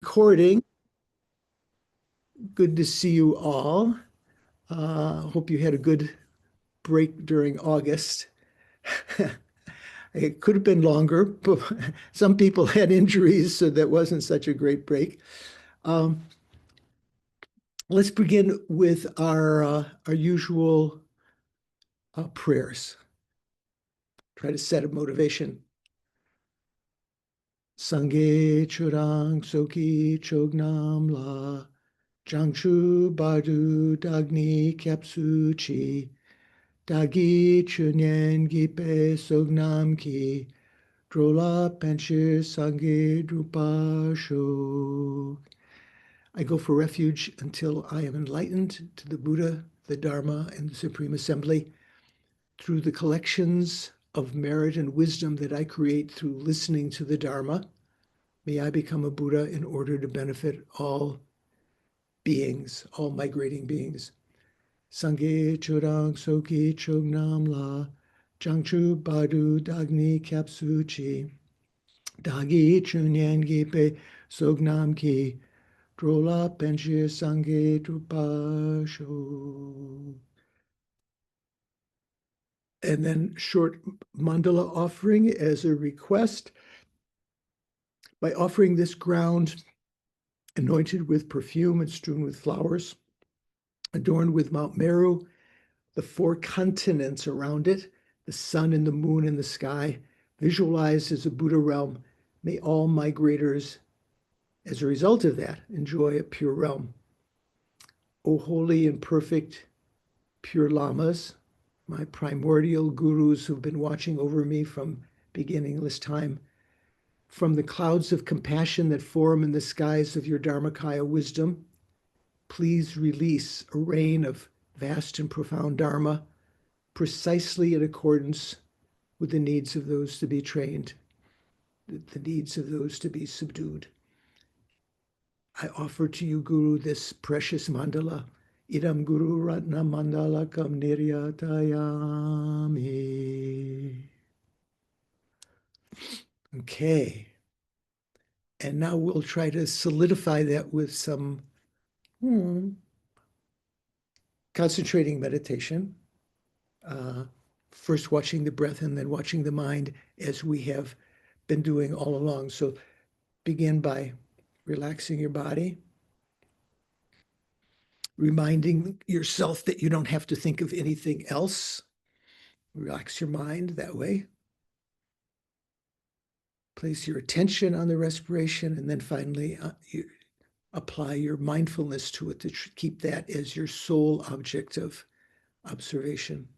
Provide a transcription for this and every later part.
Recording. Good to see you all. Hope you had a good break during August. It could have been longer, but some people had injuries, so that wasn't such a great break. Um, let's begin with our usual prayers. Try to set a motivation. Sangye churang soki chognam la jangchu bardu dagni kyapsu chi. Dagi chunyen gipe sognam ki drola penshir sange drupa sho. I go for refuge until I am enlightened to the Buddha, the Dharma, and the Supreme Assembly through the collections of merit and wisdom that I create through listening to the Dharma. May I become a Buddha in order to benefit all beings, all migrating beings. Sangye churang soki chognam la jangchu badu dagni kyapsu chi dagi chunyen gipe sognam ki drola penshir sangye drupasho. And then short mandala offering as a request. By offering this ground anointed with perfume and strewn with flowers, adorned with Mount Meru, the four continents around it, the sun and the moon and the sky, visualized as a Buddha realm. May all migrators, as a result of that, enjoy a pure realm. O holy and perfect, pure Lamas, my primordial gurus who've been watching over me from beginningless time, from the clouds of compassion that form in the skies of your Dharmakaya wisdom, please release a rain of vast and profound Dharma precisely in accordance with the needs of those to be trained, the needs of those to be subdued. I offer to you, Guru, this precious mandala. Idam Guru Ratna Mandala Kam Niryatayami. Okay. And now we'll try to solidify that with some concentrating meditation. First watching the breath and then watching the mind as we have been doing all along. So begin by relaxing your body, reminding yourself that you don't have to think of anything else. Relax your mind that way. Place your attention on the respiration, and then finally you apply your mindfulness to it to keep that as your sole object of observation.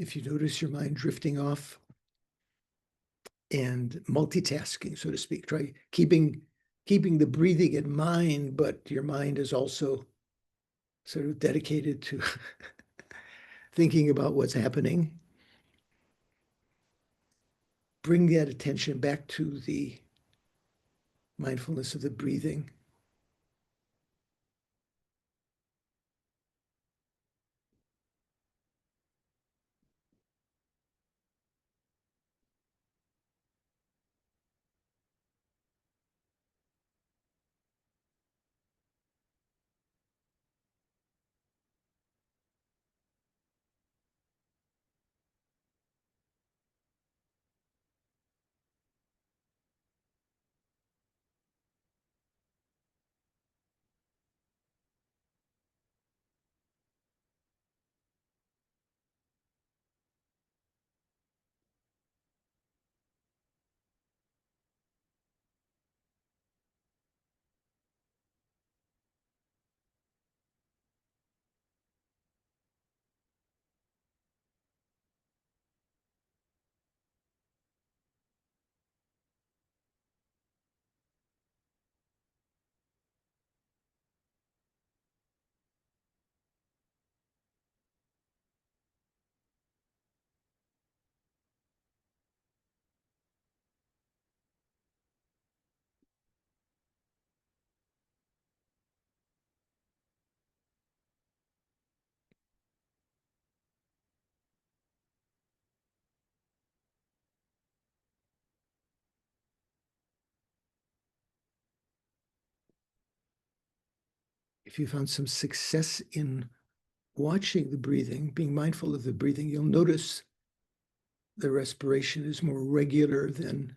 if you notice your mind drifting off and multitasking, so to speak, try keeping the breathing in mind, but your mind is also sort of dedicated to thinking about what's happening. Bring that attention back to the mindfulness of the breathing. If you found some success in watching the breathing, being mindful of the breathing, you'll notice the respiration is more regular than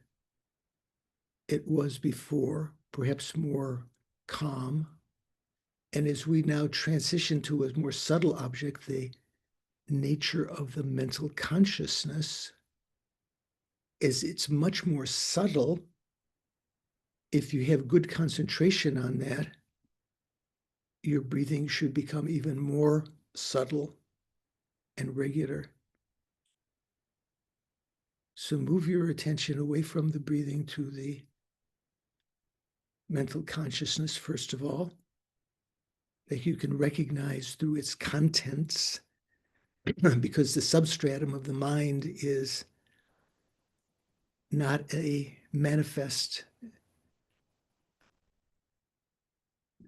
it was before, perhaps more calm. And as we now transition to a more subtle object, the nature of the mental consciousness is it's much more subtle. If you have good concentration on that, your breathing should become even more subtle and regular. So move your attention away from the breathing to the mental consciousness, first of all, that you can recognize through its contents, because the substratum of the mind is not a manifest,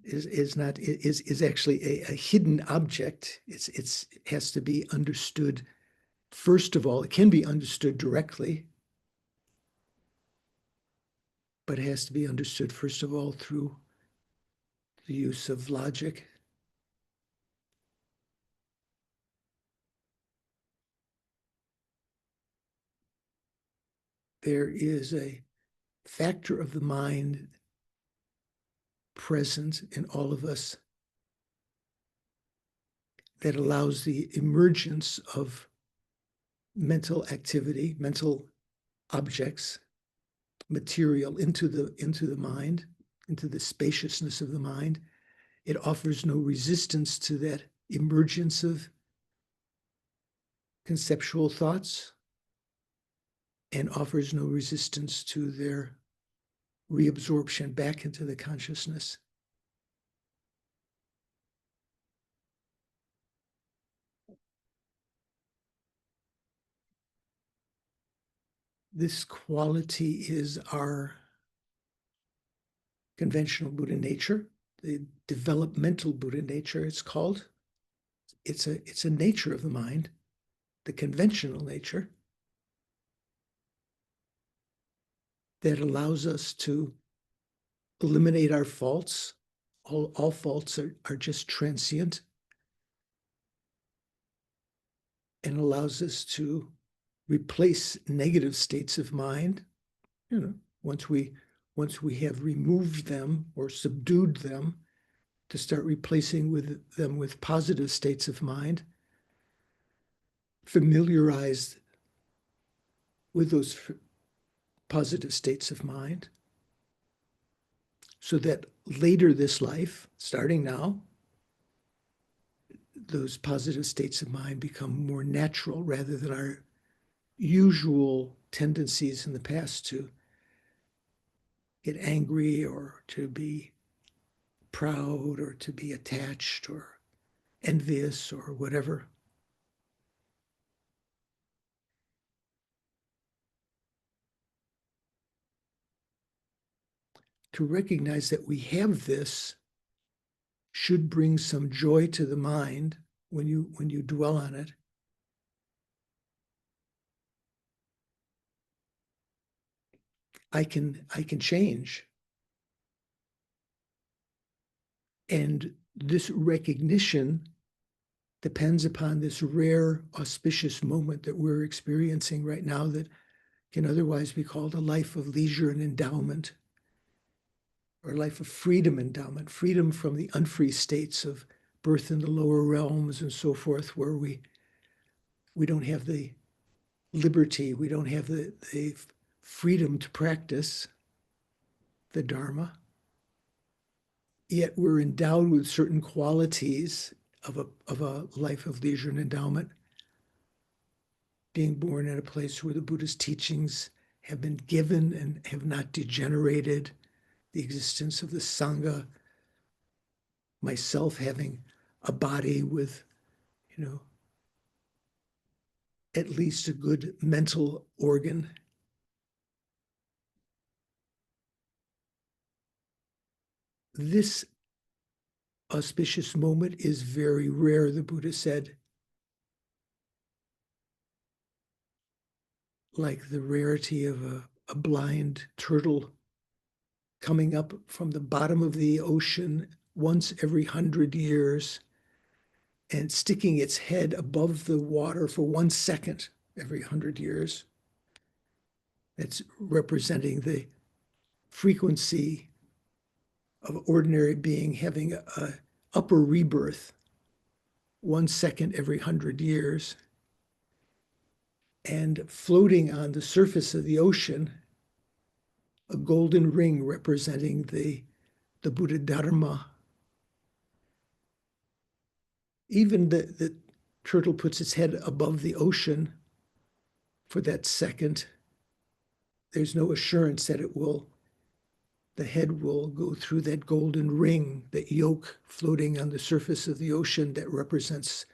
is actually a hidden object. It has to be understood. First of all, it can be understood directly, but it has to be understood, first of all, through the use of logic. There is a factor of the mind present in all of us that allows the emergence of mental activity, mental objects, material into the mind, into the spaciousness of the mind. It offers no resistance to that emergence of conceptual thoughts and offers no resistance to their reabsorption back into the consciousness. This quality is our conventional Buddha nature, the developmental Buddha nature, it's called. It's a nature of the mind, the conventional nature, that allows us to eliminate our faults. All faults are just transient, and allows us to replace negative states of mind. Once we have removed them or subdued them, to start replacing them with positive states of mind, familiarized with those positive states of mind, so that later this life, starting now, those positive states of mind become more natural rather than our usual tendencies in the past to get angry or to be proud or to be attached or envious or whatever. To recognize that we have this should bring some joy to the mind when you dwell on it. I can change. And this recognition depends upon this rare, auspicious moment that we're experiencing right now that can otherwise be called a life of leisure and endowment, or a life of freedom endowment, freedom from the unfree states of birth in the lower realms and so forth, where we don't have the liberty, we don't have the freedom to practice the Dharma. Yet we're endowed with certain qualities of a life of leisure and endowment, being born in a place where the Buddhist teachings have been given and have not degenerated, the existence of the Sangha, myself having a body with, at least a good mental organ. This auspicious moment is very rare, the Buddha said, like the rarity of a blind turtle coming up from the bottom of the ocean once every 100 years and sticking its head above the water for 1 second every 100 years. That's representing the frequency of ordinary being having a upper rebirth 1 second every 100 years, and floating on the surface of the ocean, a golden ring representing the Buddha Dharma. Even the turtle puts its head above the ocean for that second. There's no assurance that the head will go through that golden ring, that yoke floating on the surface of the ocean that represents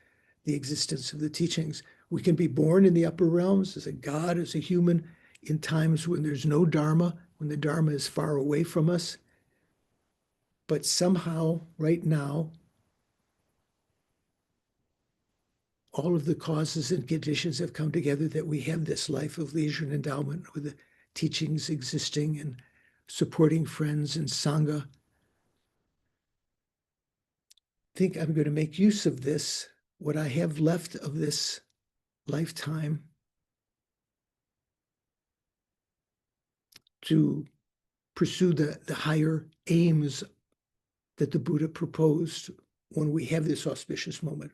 the existence of the teachings. We can be born in the upper realms as a god, as a human, in times when there's no Dharma, when the Dharma is far away from us. But somehow, right now, all of the causes and conditions have come together that we have this life of leisure and endowment with the teachings existing and supporting friends and Sangha. I think I'm going to make use of this, what I have left of this lifetime, to pursue the higher aims that the Buddha proposed when we have this auspicious moment.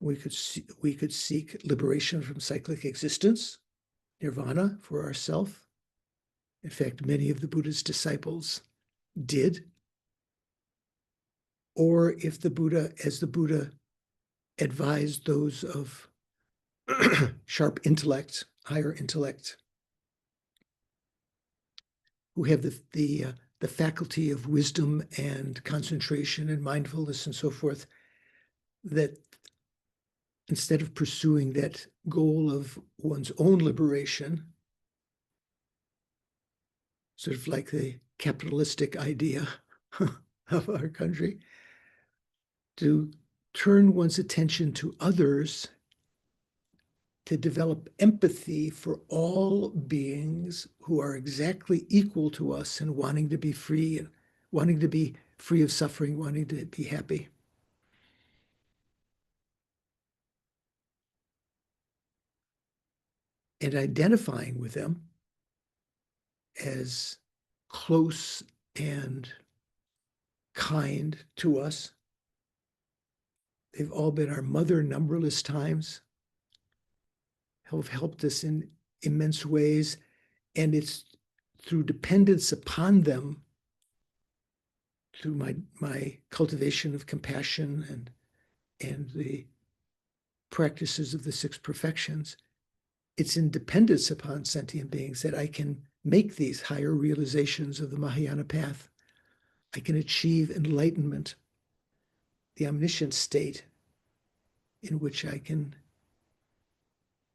We could seek liberation from cyclic existence, nirvana for ourself. In fact, many of the Buddha's disciples did. Or if the Buddha, as the Buddha advised those of sharp intellect, higher intellect, who have the faculty of wisdom and concentration and mindfulness and so forth, that instead of pursuing that goal of one's own liberation, sort of like the capitalistic idea of our country, to turn one's attention to others, to develop empathy for all beings who are exactly equal to us and wanting to be free and wanting to be free of suffering, wanting to be happy. And identifying with them as close and kind to us. They've all been our mother numberless times, have helped us in immense ways. And it's through dependence upon them, through my cultivation of compassion and the practices of the six perfections, it's in dependence upon sentient beings that I can make these higher realizations of the Mahayana path. I can achieve enlightenment, the omniscient state in which I can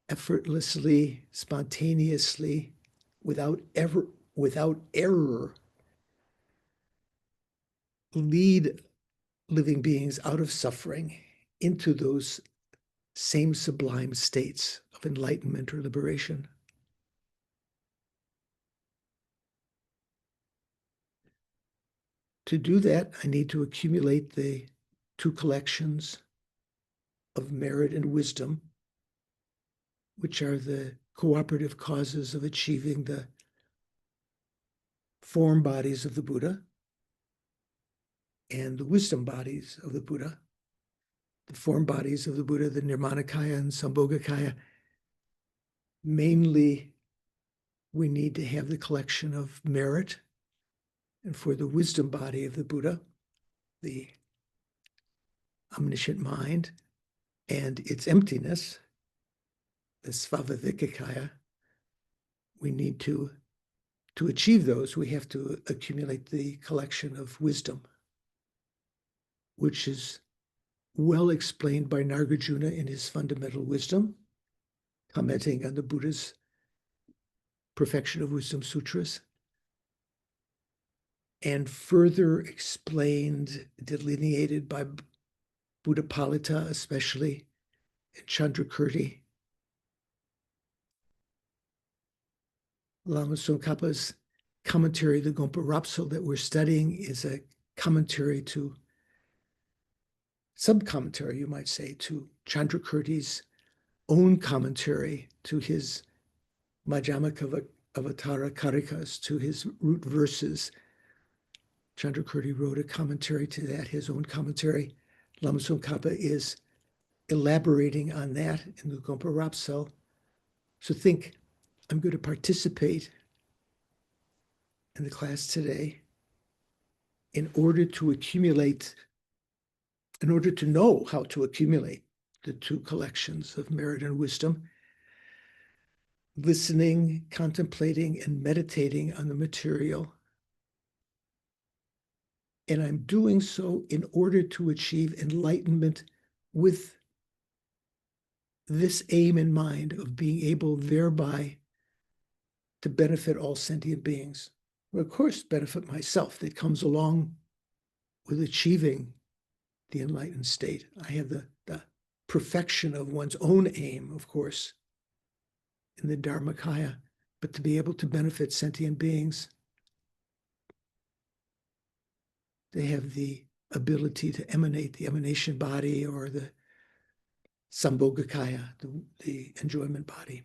effortlessly, spontaneously, without error, lead living beings out of suffering into those same sublime states of enlightenment or liberation. To do that, I need to accumulate the two collections of merit and wisdom, which are the cooperative causes of achieving the form bodies of the Buddha and the wisdom bodies of the Buddha. The form bodies of the Buddha, the Nirmanakaya and Sambhogakaya, mainly we need to have the collection of merit. And for the wisdom body of the Buddha, the omniscient mind and its emptiness, the Svavavikakaya, we need to achieve those, we have to accumulate the collection of wisdom, which is well explained by Nagarjuna in his Fundamental Wisdom, commenting on the Buddha's Perfection of Wisdom Sutras, and further explained, delineated by Buddhapalita, especially in Chandrakirti. Lama Tsongkhapa's commentary, the Gompa Rapso that we're studying, is a commentary to, sub-commentary, you might say, to Chandrakirti's own commentary to his Madhyamaka Avatara Karikas, to his root verses. Chandrakirti wrote a commentary to that, his own commentary. Lama Tsongkhapa is elaborating on that in the Gompa Rapso. So think, I'm going to participate in the class today in order to accumulate, in order to know how to accumulate the two collections of merit and wisdom, listening, contemplating, and meditating on the material. And I'm doing so in order to achieve enlightenment with this aim in mind of being able thereby to benefit all sentient beings. Well, of course, benefit myself. That comes along with achieving the enlightened state. I have the perfection of one's own aim, of course, in the Dharmakaya, but to be able to benefit sentient beings, they have the ability to emanate, the emanation body or the Sambhogakaya, the enjoyment body.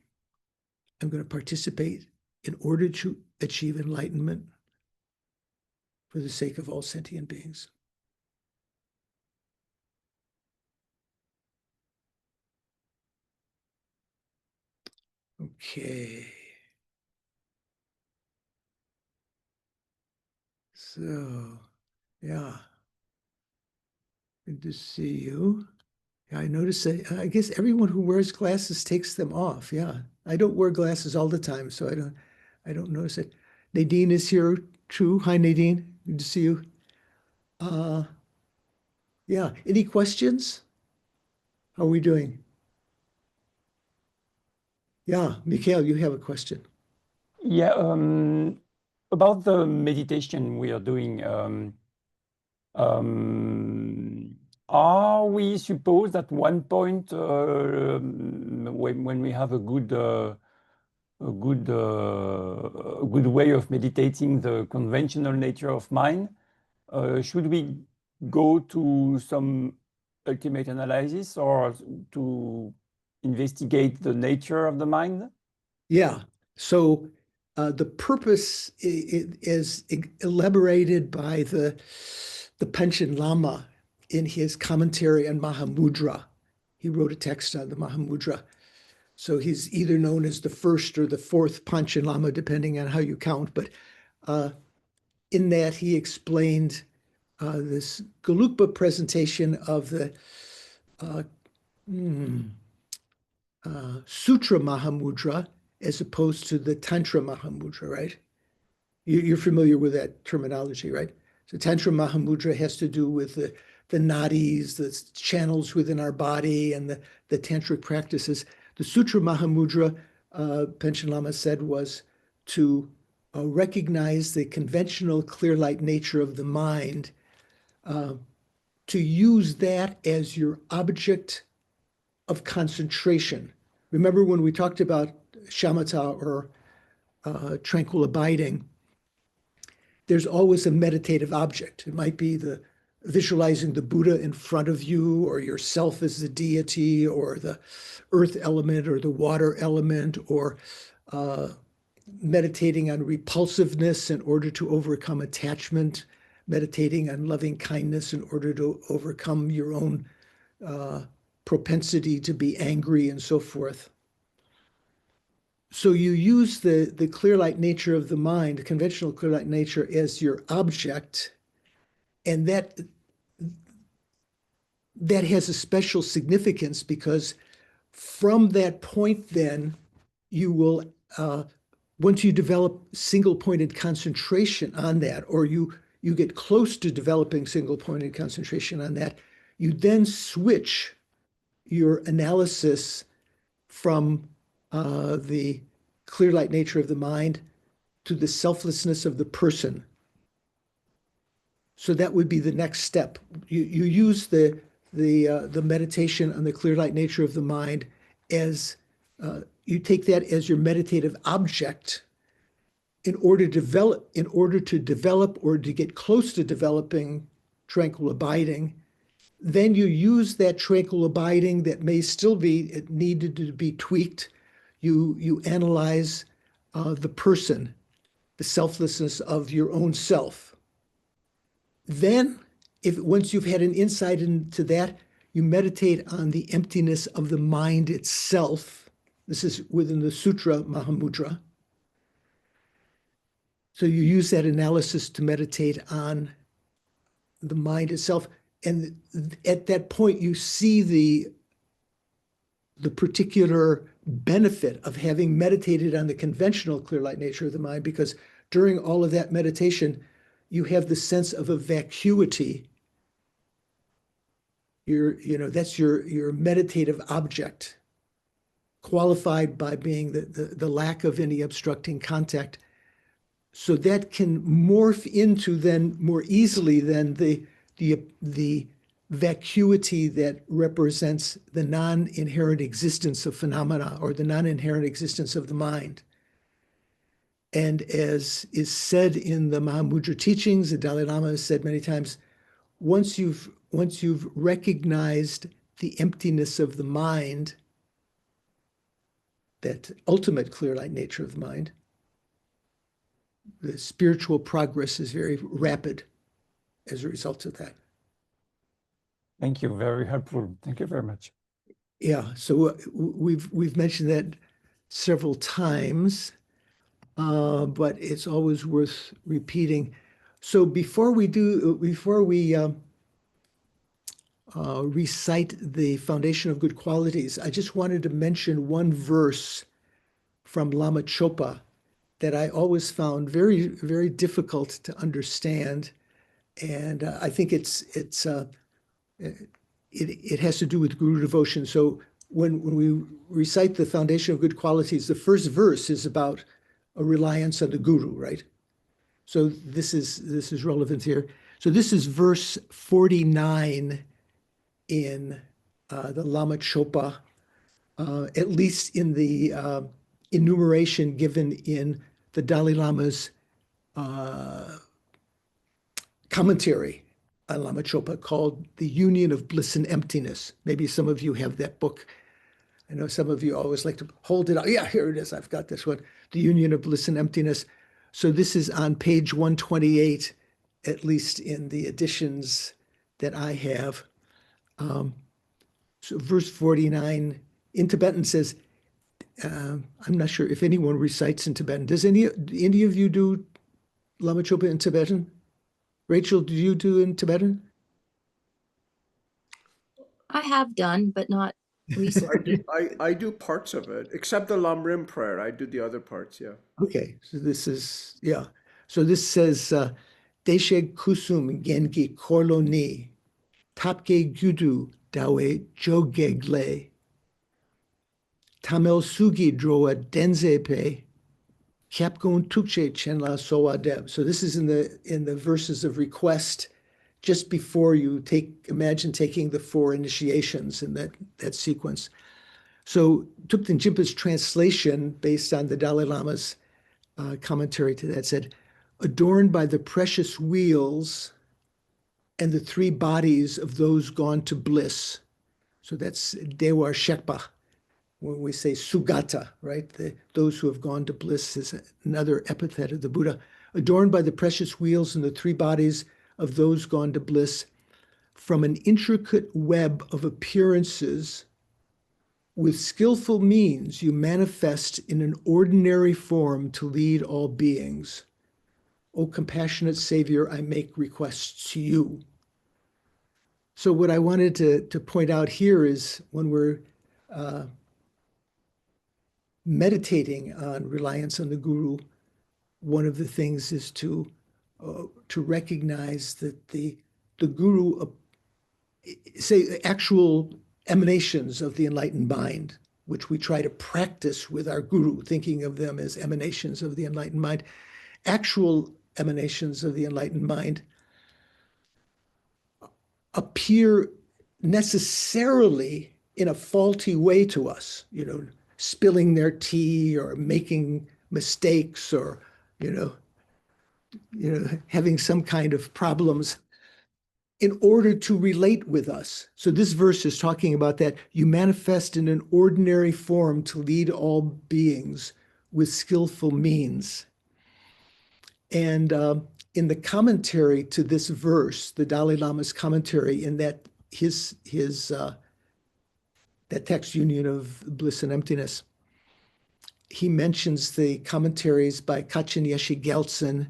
I'm going to participate in order to achieve enlightenment for the sake of all sentient beings. Okay. So, yeah. Good to see you. Yeah, I noticed that, I guess everyone who wears glasses takes them off. Yeah. I don't wear glasses all the time, so I don't notice it. Nadine is here too. Hi, Nadine. Good to see you. Yeah. Any questions? How are we doing? Yeah, Mikhail, you have a question. Yeah, about the meditation we are doing, are we supposed at one point when we have a good way of meditating the conventional nature of mind, should we go to some ultimate analysis or to investigate the nature of the mind? Yeah. So the purpose is elaborated by the Panchen Lama in his commentary on Mahamudra. He wrote a text on the Mahamudra. So he's either known as the first or the fourth Panchen Lama, depending on how you count. But in that, he explained this Gelugpa presentation of the Sutra Mahamudra as opposed to the Tantra Mahamudra, right? You're familiar with that terminology, right? So Tantra Mahamudra has to do with the nadis, the channels within our body, and the tantric practices. The Sutra Mahamudra, Panchen Lama said, was to recognize the conventional clear light nature of the mind, to use that as your object of concentration. Remember when we talked about shamatha or tranquil abiding, there's always a meditative object. It might be the visualizing the Buddha in front of you, or yourself as the deity, or the earth element, or the water element, or meditating on repulsiveness in order to overcome attachment, meditating on loving kindness in order to overcome your own propensity to be angry, and so forth. So you use the clear light nature of the mind, the conventional clear light nature, as your object, and that has a special significance because from that point then you will, once you develop single-pointed concentration on that, or you get close to developing single-pointed concentration on that, you then switch your analysis from the clear light nature of the mind to the selflessness of the person. So that would be the next step. You use the meditation on the clear light nature of the mind as you take that as your meditative object in order to develop or to get close to developing tranquil abiding. Then you use that tranquil abiding that may still be needed to be tweaked. You analyze the person, the selflessness of your own self. Then, once you've had an insight into that, you meditate on the emptiness of the mind itself. This is within the Sutra Mahamudra. So you use that analysis to meditate on the mind itself. And at that point, you see the particular benefit of having meditated on the conventional clear light nature of the mind, because during all of that meditation, you have the sense of a vacuity. That's your meditative object, qualified by being the lack of any obstructing contact. So that can morph into then more easily than the vacuity that represents the non-inherent existence of phenomena, or the non-inherent existence of the mind. And as is said in the Mahamudra teachings, the Dalai Lama has said many times, once you've recognized the emptiness of the mind, that ultimate clear light nature of the mind, the spiritual progress is very rapid as a result of that. Thank you. Very helpful. Thank you very much. Yeah, so we've mentioned that several times, but it's always worth repeating. So before we recite the foundation of good qualities, I just wanted to mention one verse from Lama Chopa that I always found very, very difficult to understand, and I think it has to do with guru devotion. So when we recite the foundation of good qualities, the first verse is about a reliance on the guru, right? So this is relevant here. So this is verse 49 in the Lama Chopa, at least in the enumeration given in the Dalai Lama's commentary on Lama Chopa, called The Union of Bliss and Emptiness. Maybe some of you have that book. I know some of you always like to hold it out. Yeah, here it is. I've got this one, The Union of Bliss and Emptiness. So this is on page 128, at least in the editions that I have. So verse 49 in Tibetan says, I'm not sure if anyone recites in Tibetan. Does any of you do Lama Chopa in Tibetan? Rachel, do you do in Tibetan? I have done, but not recently. I do parts of it, except the Lamrim prayer. I do the other parts, yeah. Okay, so this is, yeah. So this says, Deshe kusum gengi korlo ni, tapge gudu dawe jogegle, tamel sugi droa denzepe, kapgon tukche chenla soa deb. So this is in the verses of request, just before you imagine taking the 4 initiations in that sequence. So Thupten Jinpa's translation, based on the Dalai Lama's commentary to that, said, adorned by the precious wheels and the 3 bodies of those gone to bliss. So that's Dewa Shekpa. When we say Sugata, right? Those who have gone to bliss is another epithet of the Buddha. Adorned by the precious wheels and the 3 bodies of those gone to bliss, from an intricate web of appearances, with skillful means you manifest in an ordinary form to lead all beings. O compassionate Savior, I make requests to you. So what I wanted to point out here is when we're meditating on reliance on the Guru, one of the things is to recognize that the Guru, say, actual emanations of the enlightened mind, which we try to practice with our Guru, thinking of them as emanations of the enlightened mind, actual emanations of the enlightened mind appear necessarily in a faulty way to us, spilling their tea or making mistakes or, having some kind of problems in order to relate with us. So this verse is talking about that. You manifest in an ordinary form to lead all beings with skillful means. And in the commentary to this verse, the Dalai Lama's commentary in that that text, Union of Bliss and Emptiness, he mentions the commentaries by Kachin Yeshi Geltsen,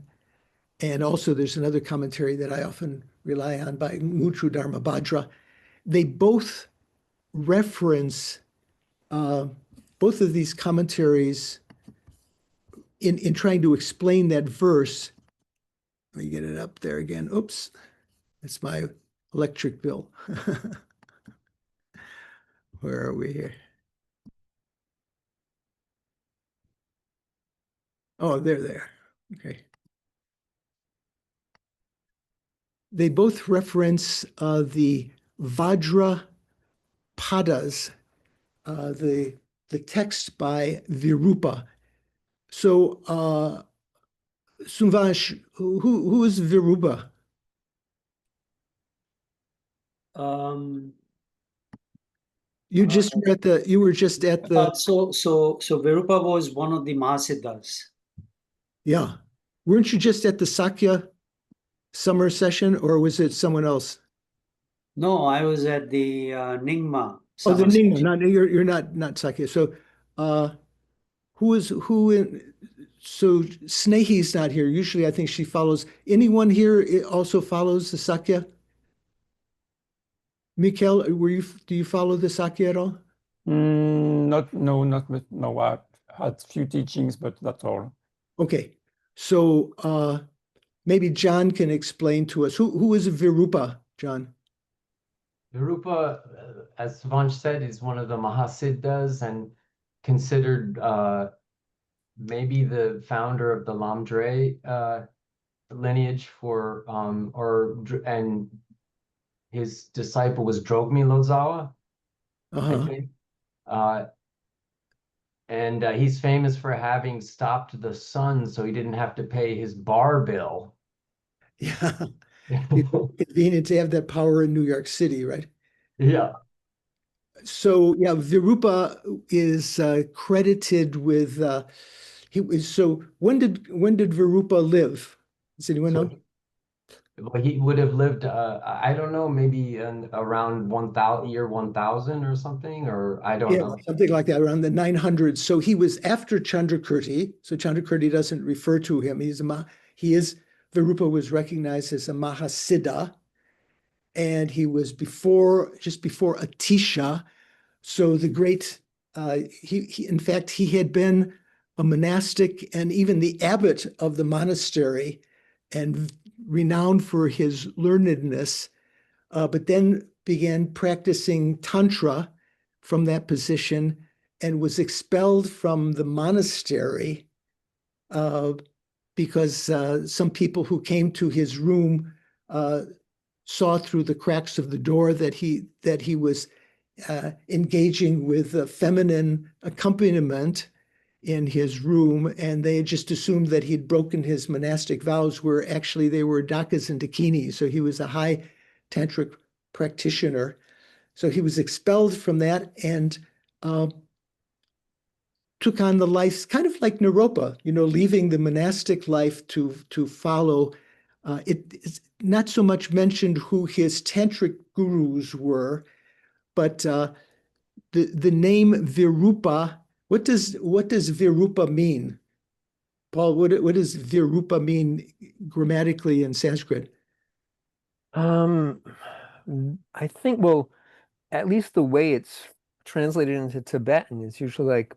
and also there's another commentary that I often rely on by Ngutru Dharmabhadra. They both reference both of these commentaries in trying to explain that verse. Let me get it up there again. Oops, that's my electric bill. Where are we here? Oh, they're there. Okay. They both reference the Vajra Padas, the text by Virupa. So, Sunvash, who is Virupa? You were just at the. So Virupa was one of the Mahasiddhas. Yeah, weren't you just at the Sakya summer session, or was it someone else? No, I was at the Nyingma. Oh, the summer Nyingma. session. You're not Sakya. So, who in? So Snehi's not here. Usually, I think she follows. Anyone here also follows the Sakya? Mikhail, do you follow the Sakya at all? No. I had few teachings, but that's all. Okay, so maybe John can explain to us who is Virupa, John? Virupa, as Vansh said, is one of the Mahasiddhas and considered maybe the founder of the Lamdre lineage and his disciple was Drogmi Lozawa, I think. And he's famous for having stopped the sun so he didn't have to pay his bar bill. Yeah, it's convenient to have that power in New York City, right? Yeah. So yeah, Virupa is credited with so when did Virupa live? Does anyone know? Well, he would have lived, I don't know, maybe around 1000 or something, or I don't know. Something like that, around the 900s. So he was after Chandrakirti. So Chandrakirti doesn't refer to him. He is Virupa was recognized as a Mahasiddha, and he was just before Atisha. So the great, in fact, he had been a monastic and even the abbot of the monastery and renowned for his learnedness, but then began practicing Tantra from that position and was expelled from the monastery because some people who came to his room saw through the cracks of the door that he was engaging with feminine accompaniment in his room, and they had just assumed that he'd broken his monastic vows, where actually they were dakas and dakinis. So he was a high tantric practitioner. So he was expelled from that and took on the life, kind of like Naropa, leaving the monastic life to follow. It's not so much mentioned who his tantric gurus were, but the name Virupa. What does Virupa mean, Paul? What does Virupa mean grammatically in Sanskrit? I think, well, at least the way it's translated into Tibetan, it's usually like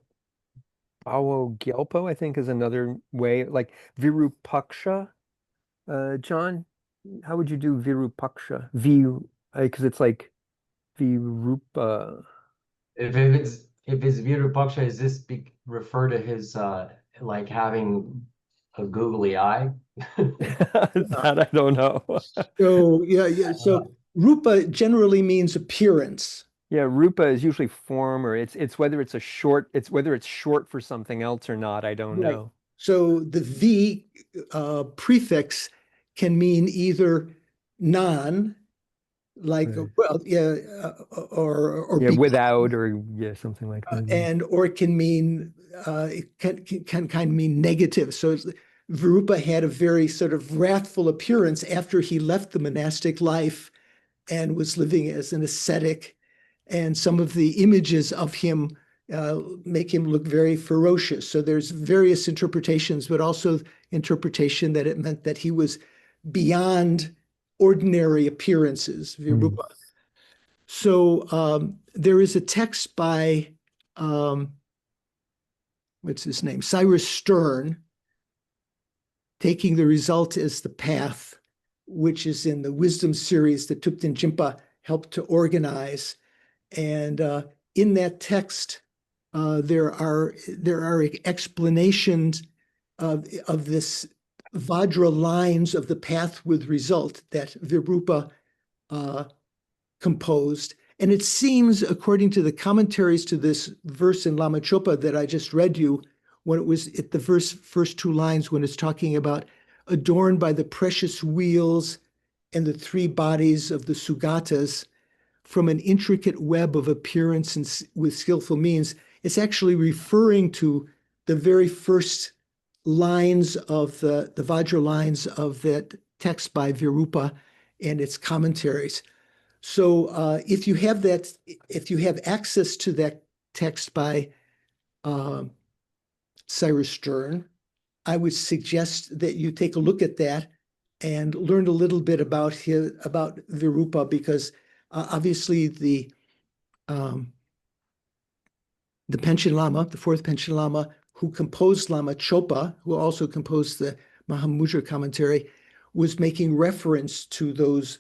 Bawo Gyalpo, I think is another way, like Virupaksha. John, how would you do Virupaksha? Because it's like Virupa. If it's Virupaksha, is this refer to his like having a googly eye? That I don't know. So yeah. So rupa generally means appearance. Yeah, rupa is usually form, or it's whether it's short for something else or not. I don't Right. know. So the V prefix can mean either non, like Right. or Yeah, be, without, or yeah, something like that. or it can mean it can kind of mean negative. So Virupa had a very sort of wrathful appearance after he left the monastic life and was living as an ascetic, and some of the images of him make him look very ferocious. So there's various interpretations, but also interpretation that it meant that he was beyond ordinary appearances, Virupa. So there is a text by, what's his name? Cyrus Stern, Taking the Result as the Path, which is in the Wisdom series that Thupten Jinpa helped to organize. And in that text, there are explanations of this Vajra lines of the path with result that Virupa composed. And it seems, according to the commentaries to this verse in Lama Chopa that I just read you, when it was at the first two lines, when it's talking about adorned by the precious wheels and the three bodies of the Sugatas, from an intricate web of appearance and with skillful means, it's actually referring to the very first lines of the Vajra lines of that text by Virupa and its commentaries. So if you have access to that text by Cyrus Stern, I would suggest that you take a look at that and learn a little bit about Virupa, because obviously the Panchen Lama, the fourth Panchen Lama, who composed Lama Chopa, who also composed the Mahamudra commentary, was making reference to those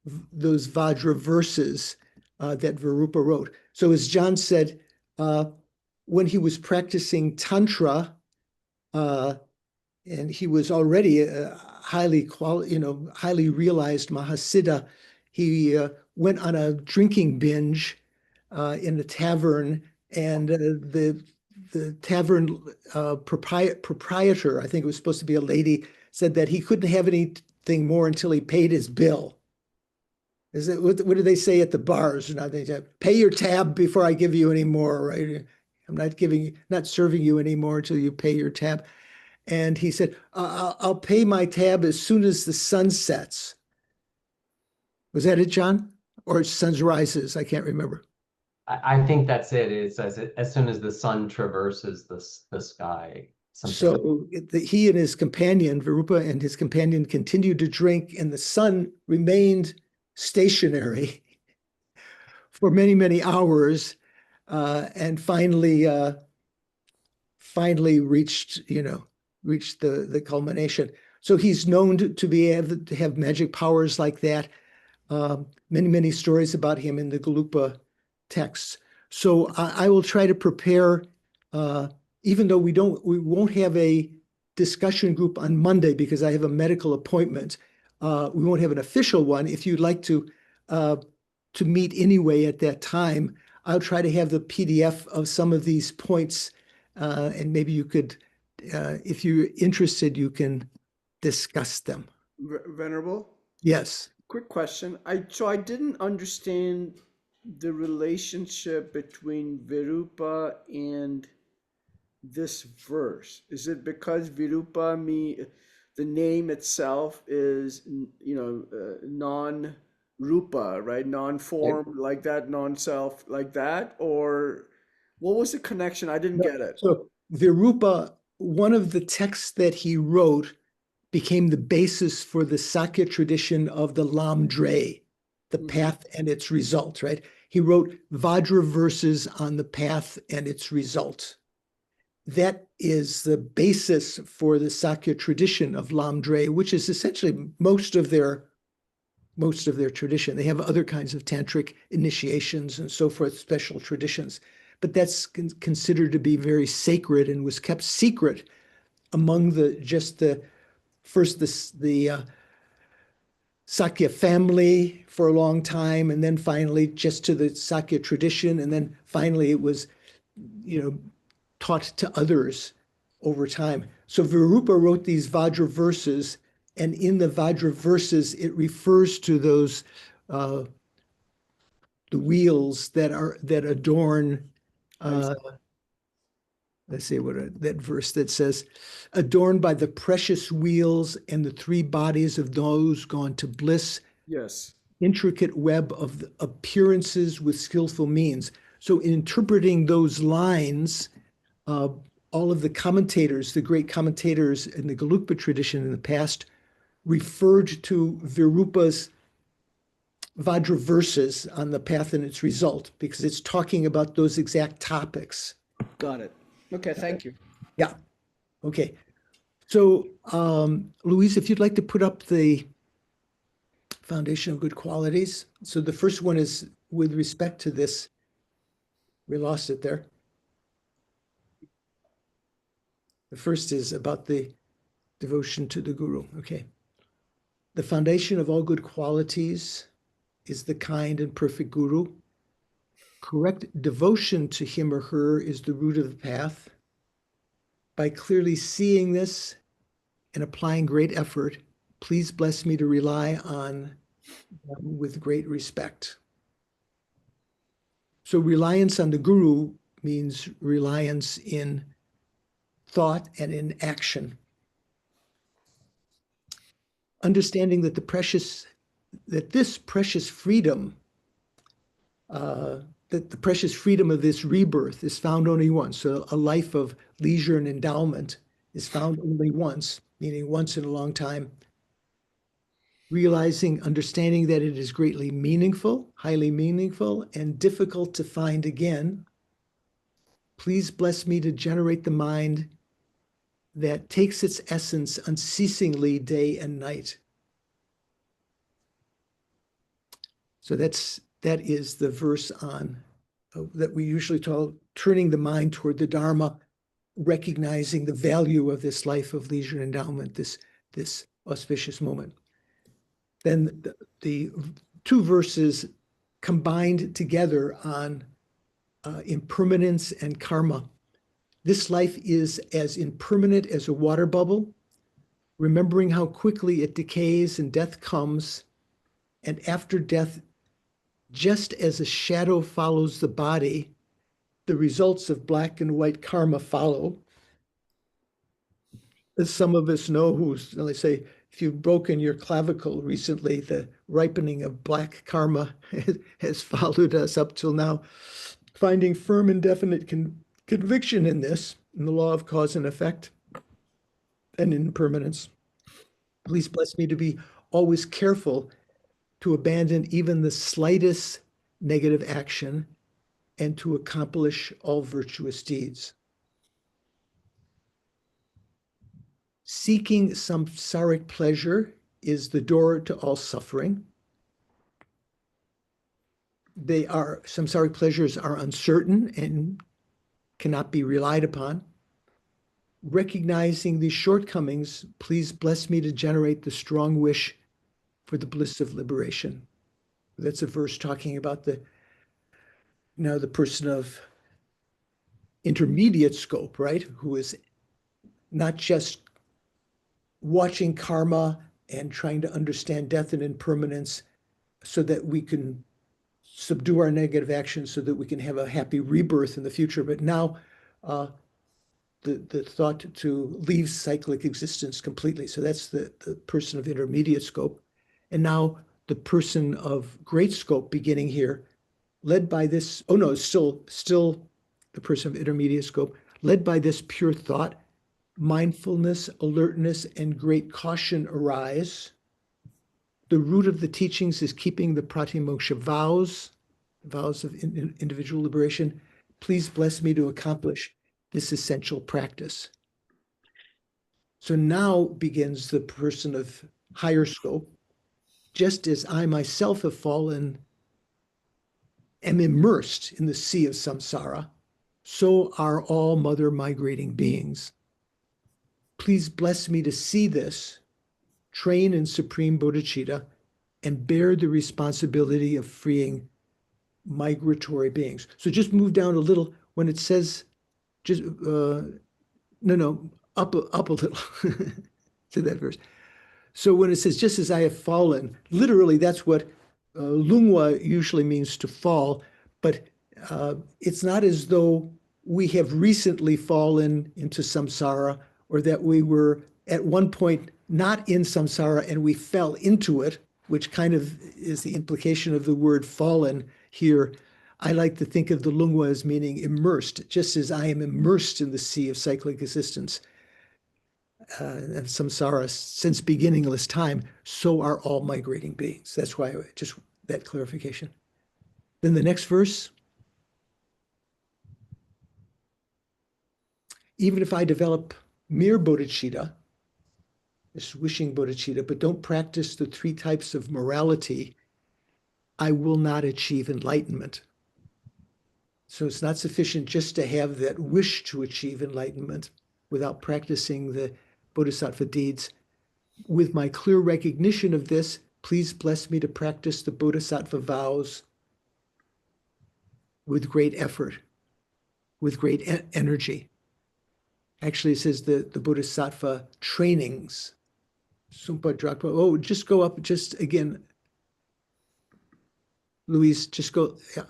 Vajra verses that Virupa wrote. So as John said, when he was practicing Tantra, and he was already a highly realized Mahasiddha, he went on a drinking binge in a tavern, and the tavern proprietor, I think it was supposed to be a lady, said that he couldn't have anything more until he paid his bill. What do they say at the bars? Now they say, pay your tab before I give you any more, right? I'm not serving you anymore until you pay your tab. And he said, I'll pay my tab as soon as the sun sets. Was that it, John? Or sun rises? I can't remember. I think that's it. It's as soon as the sun traverses the sky. So he and his companion, Virupa and his companion, continued to drink, and the sun remained stationary for many, many hours, and finally reached the culmination. So he's known to be able to have magic powers like that. Many, many stories about him in the Galupa texts. So I will try to prepare, even though we won't have a discussion group on Monday because I have a medical appointment. We won't have an official one. If you'd like to meet anyway at that time, I'll try to have the PDF of some of these points, and maybe you could, if you're interested, you can discuss them. Venerable? Yes. Quick question. So I didn't understand the relationship between Virupa and this verse. Is it because Virupa, the name itself is, non-rupa, right? Non-form like that, non-self like that? Or what was the connection? I didn't get it. So Virupa, one of the texts that he wrote, became the basis for the Sakya tradition of the Lam Dre, the path and its result, right? He wrote Vajra verses on the path and its result. That is the basis for the Sakya tradition of Lam Dre, which is essentially most of their tradition. They have other kinds of tantric initiations and so forth, special traditions, but that's considered to be very sacred and was kept secret among the Sakya family for a long time, and then finally just to the Sakya tradition, and then finally it was, taught to others over time. So Virupa wrote these Vajra verses, and in the Vajra verses, it refers to those the wheels that adorn. Let's see that verse that says, adorned by the precious wheels and the three bodies of those gone to bliss. Yes. Intricate web of appearances with skillful means. So in interpreting those lines, all of the commentators, the great commentators in the Gelugpa tradition in the past, referred to Virupa's Vajra verses on the path and its result, because it's talking about those exact topics. Got it. Okay, thank you. Yeah. Okay. So, Louise, if you'd like to put up the foundation of good qualities. So the first one is with respect to this. We lost it there. The first is about the devotion to the Guru. Okay. The foundation of all good qualities is the kind and perfect Guru. Correct devotion to him or her is the root of the path. By clearly seeing this and applying great effort, please bless me to rely on them with great respect. So reliance on the Guru means reliance in thought and in action. Understanding that this precious freedom, that the precious freedom of this rebirth is found only once. So a life of leisure and endowment is found only once, meaning once in a long time. Understanding that it is greatly meaningful, highly meaningful, and difficult to find again. Please bless me to generate the mind that takes its essence unceasingly day and night. So that is the verse on that we usually call turning the mind toward the Dharma, recognizing the value of this life of leisure and endowment, this auspicious moment. Then the two verses combined together on impermanence and karma. This life is as impermanent as a water bubble, remembering how quickly it decays and death comes, and after death, just as a shadow follows the body, the results of black and white karma follow. As some of us know they say, if you've broken your clavicle recently, the ripening of black karma has followed us up till now. Finding firm and definite conviction in this, in the law of cause and effect, and impermanence. Please bless me to be always careful to abandon even the slightest negative action and to accomplish all virtuous deeds. Seeking samsaric pleasure is the door to all suffering. Samsaric pleasures are uncertain and cannot be relied upon. Recognizing these shortcomings, please bless me to generate the strong wish for the bliss of liberation. That's a verse talking about the person of intermediate scope, right? Who is not just watching karma and trying to understand death and impermanence so that we can subdue our negative actions so that we can have a happy rebirth in the future, but now the thought to leave cyclic existence completely. So that's the person of intermediate scope. And now the person of great scope beginning here, led by this, still the person of intermediate scope, led by this pure thought, mindfulness, alertness, and great caution arise. The root of the teachings is keeping the pratimoksha vows of individual liberation. Please bless me to accomplish this essential practice. So now begins the person of higher scope. Just as I myself have fallen, am immersed in the sea of samsara, so are all mother migrating beings. Please bless me to see this, train in supreme bodhicitta, and bear the responsibility of freeing migratory beings. So just move down a little when it says, up a little to that verse. So when it says, just as I have fallen, literally that's what lungwa usually means, to fall, but it's not as though we have recently fallen into samsara, or that we were at one point not in samsara and we fell into it, which kind of is the implication of the word fallen here. I like to think of the lungwa as meaning immersed, just as I am immersed in the sea of cyclic existence and samsara since beginningless time, so are all migrating beings. That's why just that clarification. Then the next verse. Even if I develop mere bodhicitta, this wishing bodhicitta, but don't practice the 3 types of morality, I will not achieve enlightenment. So it's not sufficient just to have that wish to achieve enlightenment without practicing the bodhisattva deeds. With my clear recognition of this, please bless me to practice the bodhisattva vows with great effort, with great energy. Actually, it says the bodhisattva trainings. Sumpa Drakpa. Oh, just go up, just again. Luis, just go. Yeah.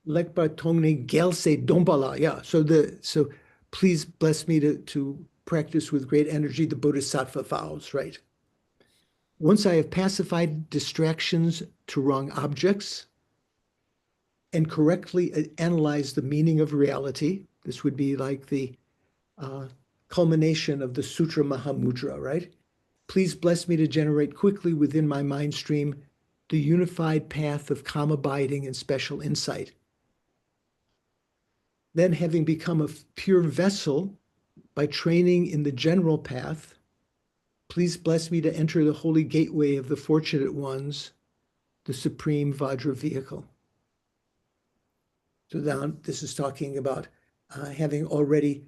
Lekpa Tongne Gelse Dombala. Yeah. So please bless me to practice with great energy the bodhisattva vows, right? Once I have pacified distractions to wrong objects and correctly analyzed the meaning of reality, this would be like the culmination of the Sutra Mahamudra, right? Please bless me to generate quickly within my mind stream the unified path of calm abiding and special insight. Then, having become a pure vessel by training in the general path, please bless me to enter the holy gateway of the fortunate ones, the supreme Vajra vehicle. So now this is talking about having already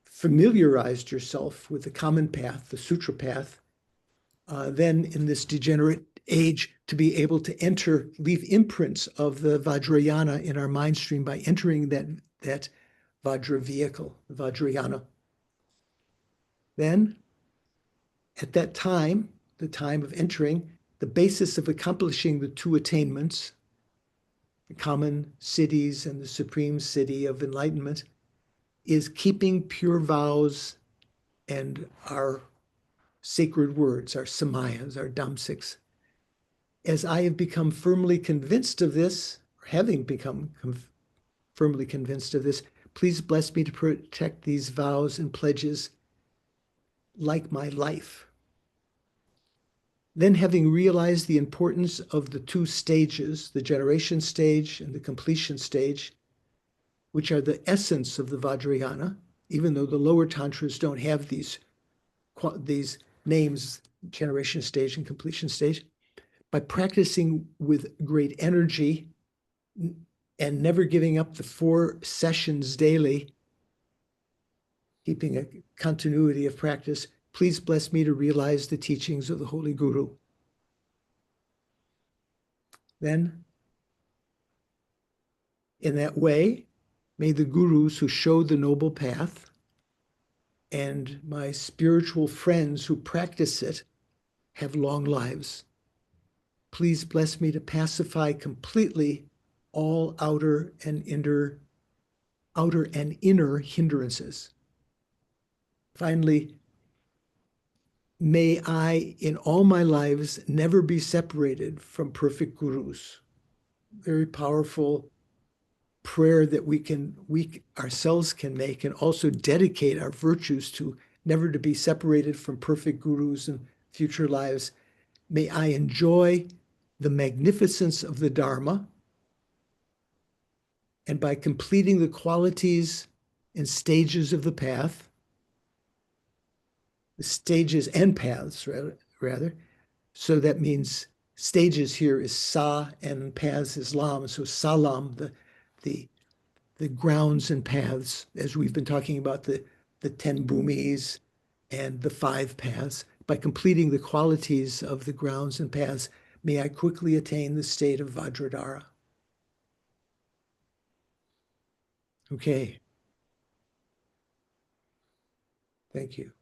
familiarized yourself with the common path, the sutra path, then in this degenerate age to be able to leave imprints of the Vajrayana in our mind stream by entering that Vajra vehicle, Vajrayana. Then, at that time, the time of entering, the basis of accomplishing the 2 attainments, the common cities and the supreme city of enlightenment, is keeping pure vows and our sacred words, our samayas, our dhammasiks. As I have become firmly convinced of this, or having become firmly convinced of this, Please bless me to protect these vows and pledges like my life. Then, having realized the importance of the two stages, the generation stage and the completion stage, which are the essence of the Vajrayana, even though the lower tantras don't have these names, generation stage and completion stage, by practicing with great energy and never giving up the 4 sessions daily, keeping a continuity of practice, please bless me to realize the teachings of the Holy Guru. Then, in that way, may the gurus who show the noble path and my spiritual friends who practice it have long lives. Please bless me to pacify completely all outer and inner hindrances. Finally, may I, in all my lives, never be separated from perfect gurus. Very powerful prayer that we ourselves can make, and also dedicate our virtues to never to be separated from perfect gurus in future lives. May I enjoy the magnificence of the Dharma, and by completing the qualities and stages of the path, the stages and paths rather, so that means stages here is sa and paths is lam. So salam, the grounds and paths, as we've been talking about the 10 bhumis and the 5 paths. By completing the qualities of the grounds and paths, may I quickly attain the state of Vajradhara. Okay. Thank you.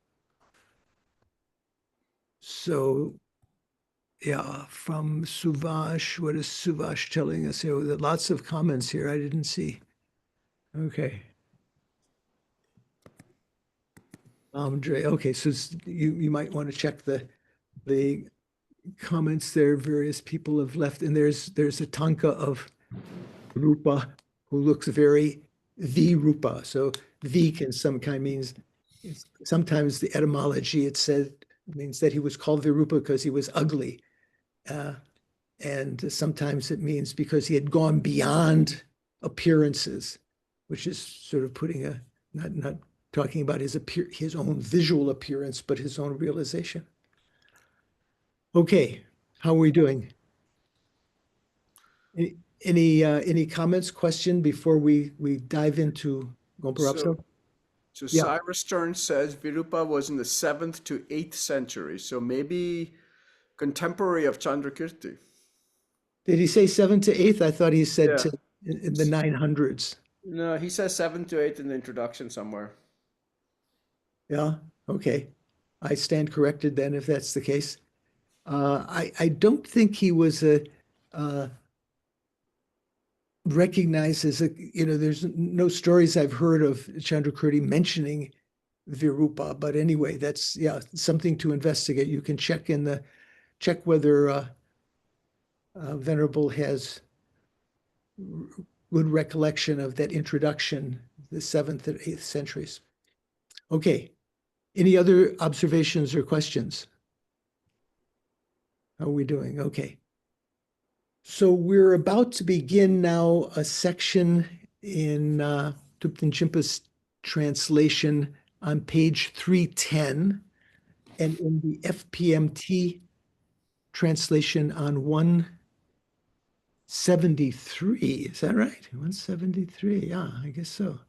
So, yeah, from Suvash, what is Suvash telling us here? There are lots of comments here I didn't see. Okay. Andre, okay, so you might want to check the comments there. Various people have left, and there's a tanka of Rupa who looks very Virupa. So V can some kind means, sometimes the etymology it said means that he was called Virupa because he was ugly. And sometimes it means because he had gone beyond appearances, which is sort of putting not talking about his own visual appearance, but his own realization. Okay, how are we doing? Any comments, question before we dive into Gomparapso? So Yeah. Cyrus Stern says Virupa was in the 7th to 8th century, so maybe contemporary of Chandrakirti. Did he say 7th to 8th? I thought he said Yeah. in the 900s. No, he says 7th to 8th in the introduction somewhere. Yeah, okay. I stand corrected then if that's the case. I don't think he was recognized as there's no stories I've heard of Chandrakirti mentioning Virupa, but anyway, that's something to investigate. You can check whether Venerable has good recollection of that introduction, the 7th and 8th centuries. Okay, any other observations or questions? How are we doing? Okay. So we're about to begin now a section in Thupten Jinpa's translation on page 310, and in the FPMT translation on 173. Is that right? 173. Yeah, I guess so.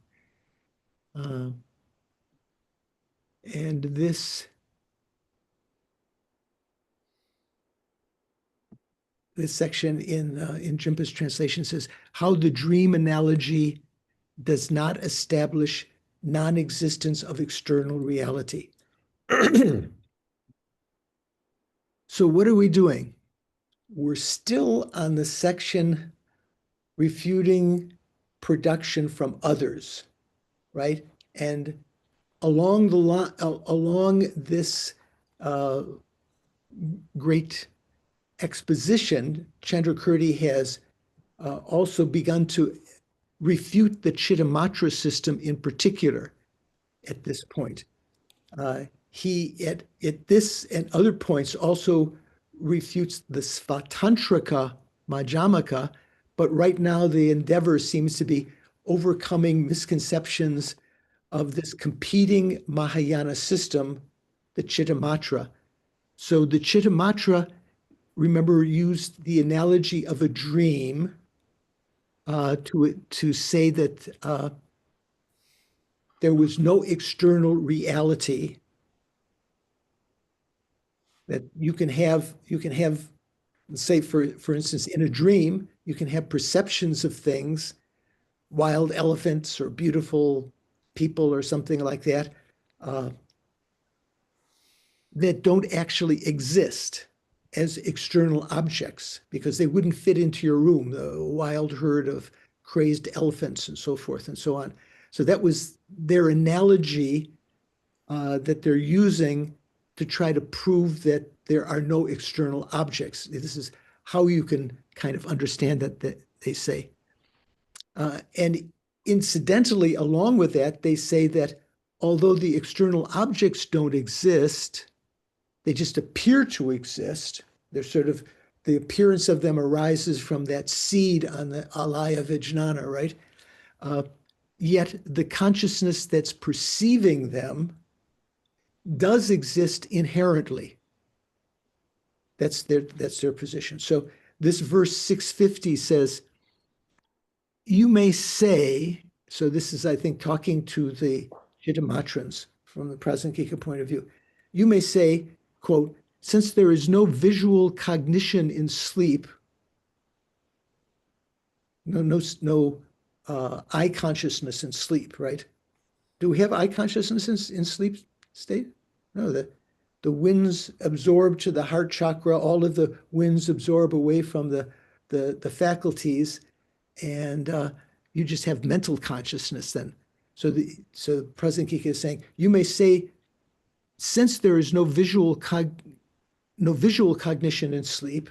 And this section in Jinpa's translation says how the dream analogy does not establish non-existence of external reality. So what are we doing? We're still on the section refuting production from others, right? And along this great exposition, Chandrakirti has also begun to refute the Chittamatra system in particular at this point. He, at this and other points, also refutes the Svatantrika Majjhamaka, but right now the endeavor seems to be overcoming misconceptions of this competing Mahayana system, the Chittamatra. So the Chittamatra, remember, used the analogy of a dream to say that there was no external reality, that you can have, let's say, for instance, in a dream, you can have perceptions of things, wild elephants or beautiful people or something like that, that don't actually exist as external objects because they wouldn't fit into your room, the wild herd of crazed elephants and so forth and so on. So that was their analogy that they're using to try to prove that there are no external objects. This is how you can kind of understand that they say. And incidentally, along with that, they say that although the external objects don't exist, they just appear to exist. They're sort of, the appearance of them arises from that seed on the alaya vijnana, right? Yet the consciousness that's perceiving them does exist inherently. That's their position. So this verse 650 says, you may say, so this is, I think, talking to the Chittamatrans from the Prasangika point of view. You may say, quote, since there is no visual cognition in sleep, no eye consciousness in sleep, right? Do we have eye consciousness in sleep state? No, the winds absorb to the heart chakra, all of the winds absorb away from the faculties, and you just have mental consciousness then. So Prasangika is saying, you may say, since there is no visual cognition in sleep,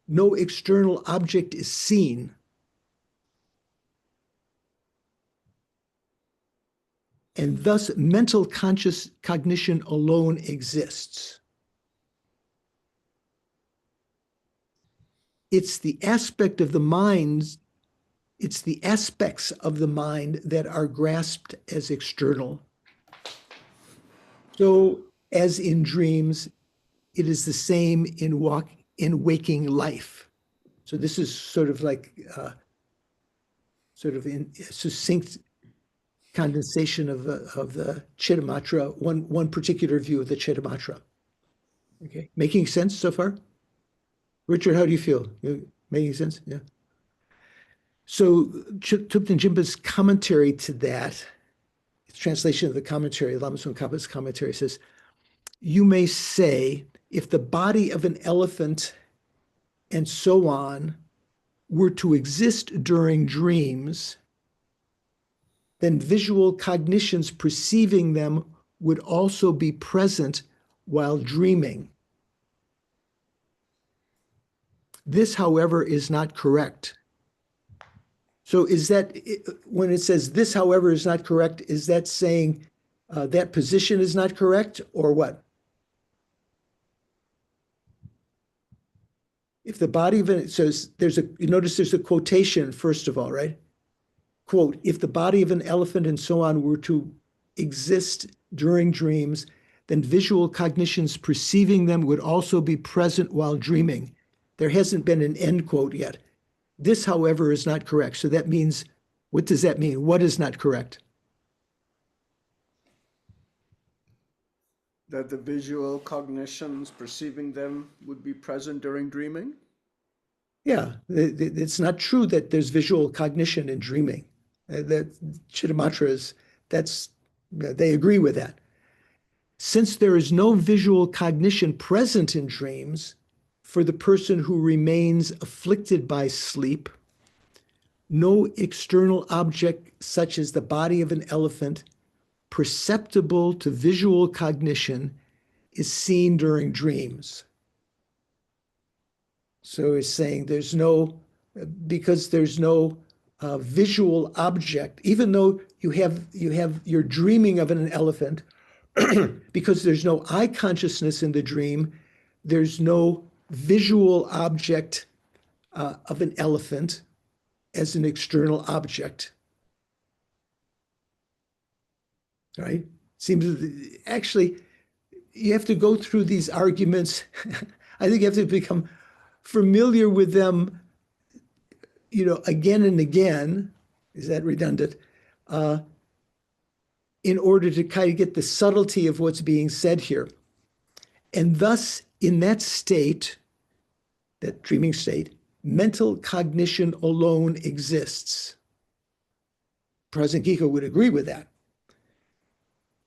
no external object is seen. And thus mental cognition alone exists. It's the aspect of the mind, it's the aspects of the mind that are grasped as external. So as in dreams, it is the same in waking life. So this is sort of like sort of in succinct condensation of the Chittamatra, one particular view of the Chittamatra. Okay, making sense so far? Richard, how do you feel? Making sense? Yeah. So Thupten Jinpa's commentary to that, its translation of the commentary, Lama Tsong Khapa's commentary says, you may say, if the body of an elephant and so on were to exist during dreams, then visual cognitions perceiving them would also be present while dreaming. This, however, is not correct. So is that, when it says this, however, is not correct, is that saying that position is not correct, or what? If the body of it says, you notice there's a quotation, first of all, right? Quote, if the body of an elephant and so on were to exist during dreams, then visual cognitions perceiving them would also be present while dreaming. There hasn't been an end quote yet. This, however, is not correct. So that means, what does that mean? What is not correct? That the visual cognitions perceiving them would be present during dreaming? Yeah, it's not true that there's visual cognition in dreaming. That Chittamatra is, they agree with that. Since there is no visual cognition present in dreams for the person who remains afflicted by sleep, no external object such as the body of an elephant perceptible to visual cognition is seen during dreams. So he's saying because there's no visual object, even though you're dreaming of an elephant, because there's no eye consciousness in the dream, there's no visual object of an elephant as an external object. Right? Seems actually you have to go through these arguments. I think you have to become familiar with them, again and again. Is that redundant? In order to kind of get the subtlety of what's being said here. And thus, in that state, that dreaming state, mental cognition alone exists. Prasangika would agree with that.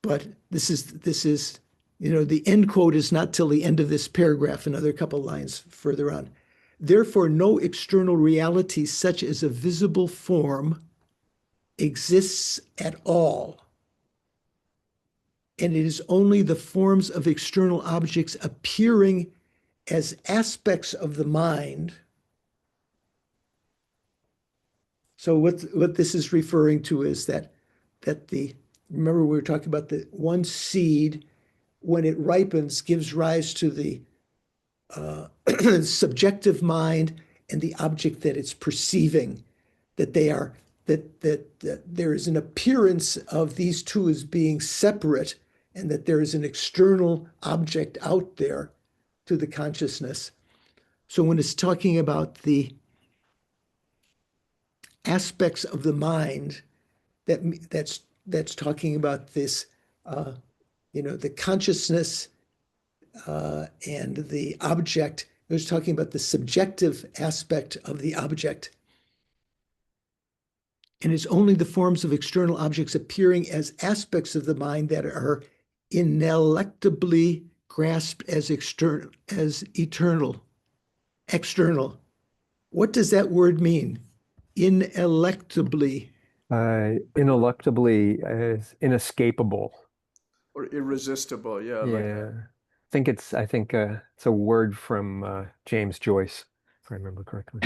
But this is, the end quote is not till the end of this paragraph, another couple lines further on. Therefore, no external reality such as a visible form exists at all. And it is only the forms of external objects appearing as aspects of the mind. So what this is referring to is that remember we were talking about the one seed, when it ripens, gives rise to the subjective mind and the object that it's perceiving, that there is an appearance of these two as being separate, and that there is an external object out there to the consciousness. So when it's talking about the aspects of the mind, that's talking about this, the consciousness and the object. It was talking about the subjective aspect of the object. And it's only the forms of external objects appearing as aspects of the mind that are ineluctably grasped as external. What does that word mean? Ineluctably. Ineluctably is inescapable. Or irresistible, yeah. Yeah. I think it's a word from James Joyce, if I remember correctly.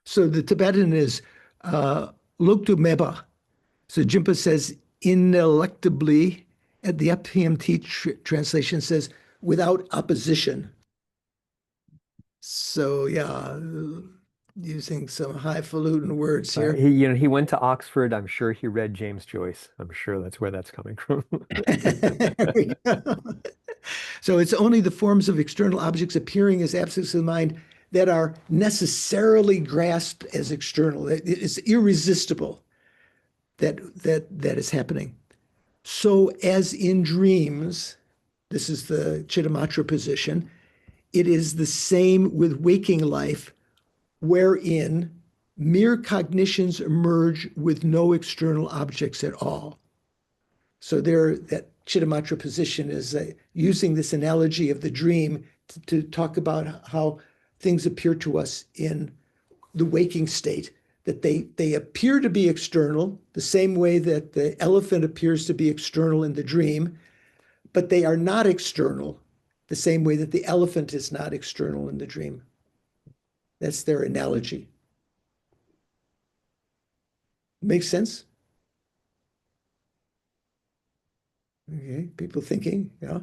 So the Tibetan is Loktumeba. So Jimpa says ineluctably. At the FPMT translation says without opposition. So yeah, using some highfalutin words here. He went to Oxford. I'm sure he read James Joyce. I'm sure that's where that's coming from. So it's only the forms of external objects appearing as absence of the mind that are necessarily grasped as external. It's irresistible that is happening. So as in dreams, this is the Chittamatra position, it is the same with waking life, wherein mere cognitions emerge with no external objects at all. So that Chittamatra position is using this analogy of the dream to talk about how things appear to us in the waking state, that they appear to be external, the same way that the elephant appears to be external in the dream, but they are not external, the same way that the elephant is not external in the dream. That's their analogy. Makes sense? Okay, people thinking, yeah.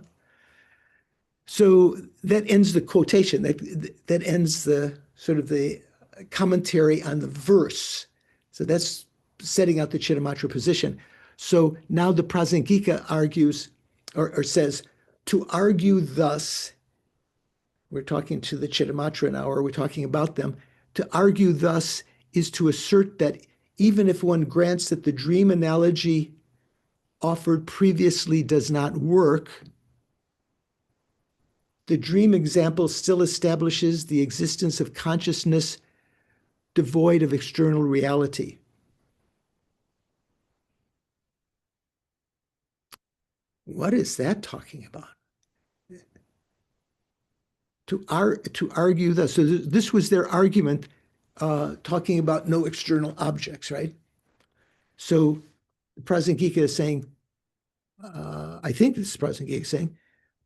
So that ends the quotation, that ends the sort of the commentary on the verse. So that's setting out the Chittamatra position. So now the Prasangika argues or says, to argue thus, we're talking to the Chittamatra now, or we're talking about them, to argue thus is to assert that even if one grants that the dream analogy offered previously does not work, the dream example still establishes the existence of consciousness devoid of external reality. What is that talking about? To argue this. So this was their argument, talking about no external objects, right? So Prasangika is saying, I think this is Prasangika saying,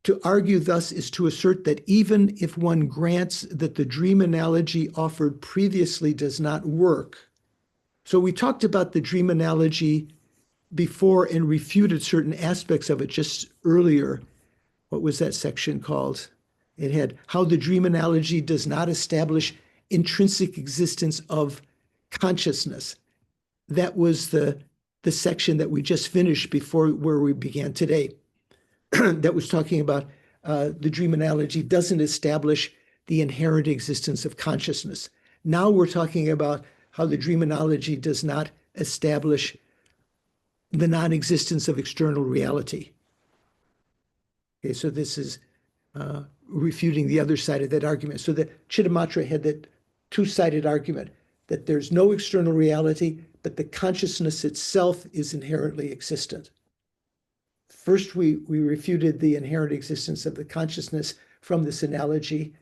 to argue thus is to assert that even if one grants that the dream analogy offered previously does not work, So we talked about the dream analogy before and refuted certain aspects of it just earlier. What was that section called? It had how the dream analogy does not establish intrinsic existence of consciousness. That was the section that we just finished before where we began today. That was talking about the dream analogy doesn't establish the inherent existence of consciousness. Now we're talking about how the dream analogy does not establish the non-existence of external reality. Okay, so this is refuting the other side of that argument. So the Chittamatra had that two-sided argument that there's no external reality, but the consciousness itself is inherently existent. First, we refuted the inherent existence of the consciousness from this analogy,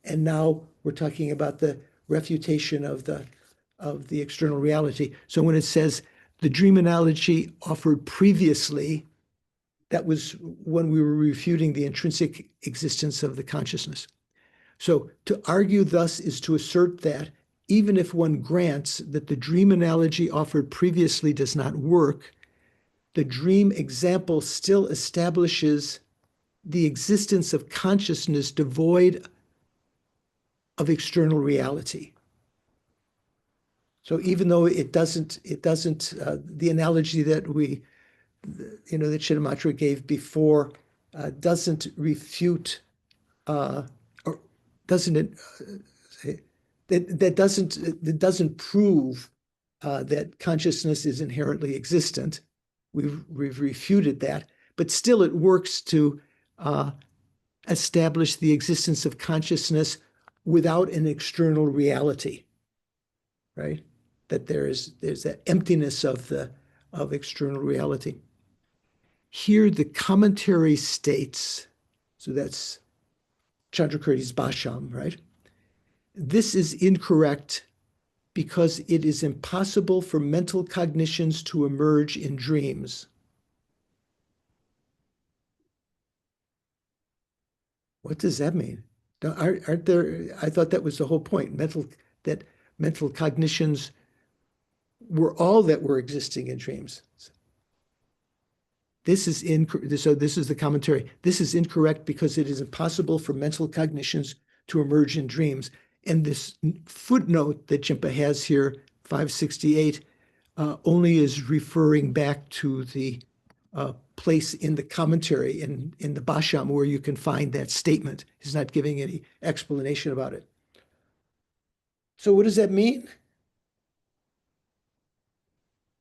and now we're talking about the refutation of the external reality. So when it says the dream analogy offered previously, that was when we were refuting the intrinsic existence of the consciousness. So to argue thus is to assert that even if one grants that the dream analogy offered previously does not work, the dream example still establishes the existence of consciousness devoid of external reality. So even though it doesn't, the analogy that that Chittamatra gave before doesn't refute, or doesn't, that doesn't prove that consciousness is inherently existent. We've refuted that, but still it works to establish the existence of consciousness without an external reality, right? That there's that emptiness of external reality. Here the commentary states, so that's Chandrakirti's Bhasham, right? This is incorrect because it is impossible for mental cognitions to emerge in dreams. What does that mean? Aren't there, I thought that was the whole point, that mental cognitions were all that were existing in dreams. This is so this is the commentary. This is incorrect because it is impossible for mental cognitions to emerge in dreams. And this footnote that Jimpa has here, 568, only is referring back to the place in the commentary in the Bhasham where you can find that statement. He's not giving any explanation about it. So what does that mean?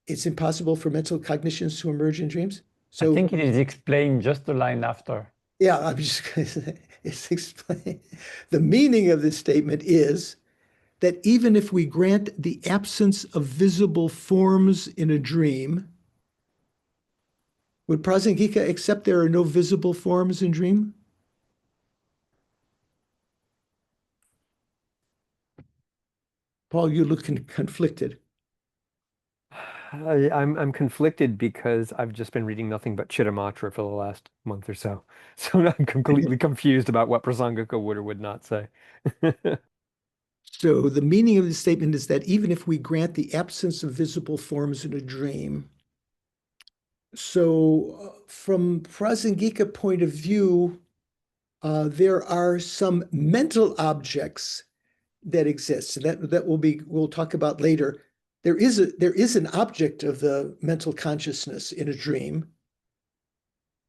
It's impossible for mental cognitions to emerge in dreams? So I think it is explained just the line after. yeah, I'm just going to say, it's explained. The meaning of this statement is that even if we grant the absence of visible forms in a dream, would Prasangika accept there are no visible forms in dream? Paul, you look conflicted. I'm conflicted because I've just been reading nothing but Chittamatra for the last month or so. So I'm completely confused about what Prasangika would or would not say. So the meaning of the statement is that even if we grant the absence of visible forms in a dream, so from Prasangika point of view, there are some mental objects that exist. That we'll talk about later. There is an object of the mental consciousness in a dream.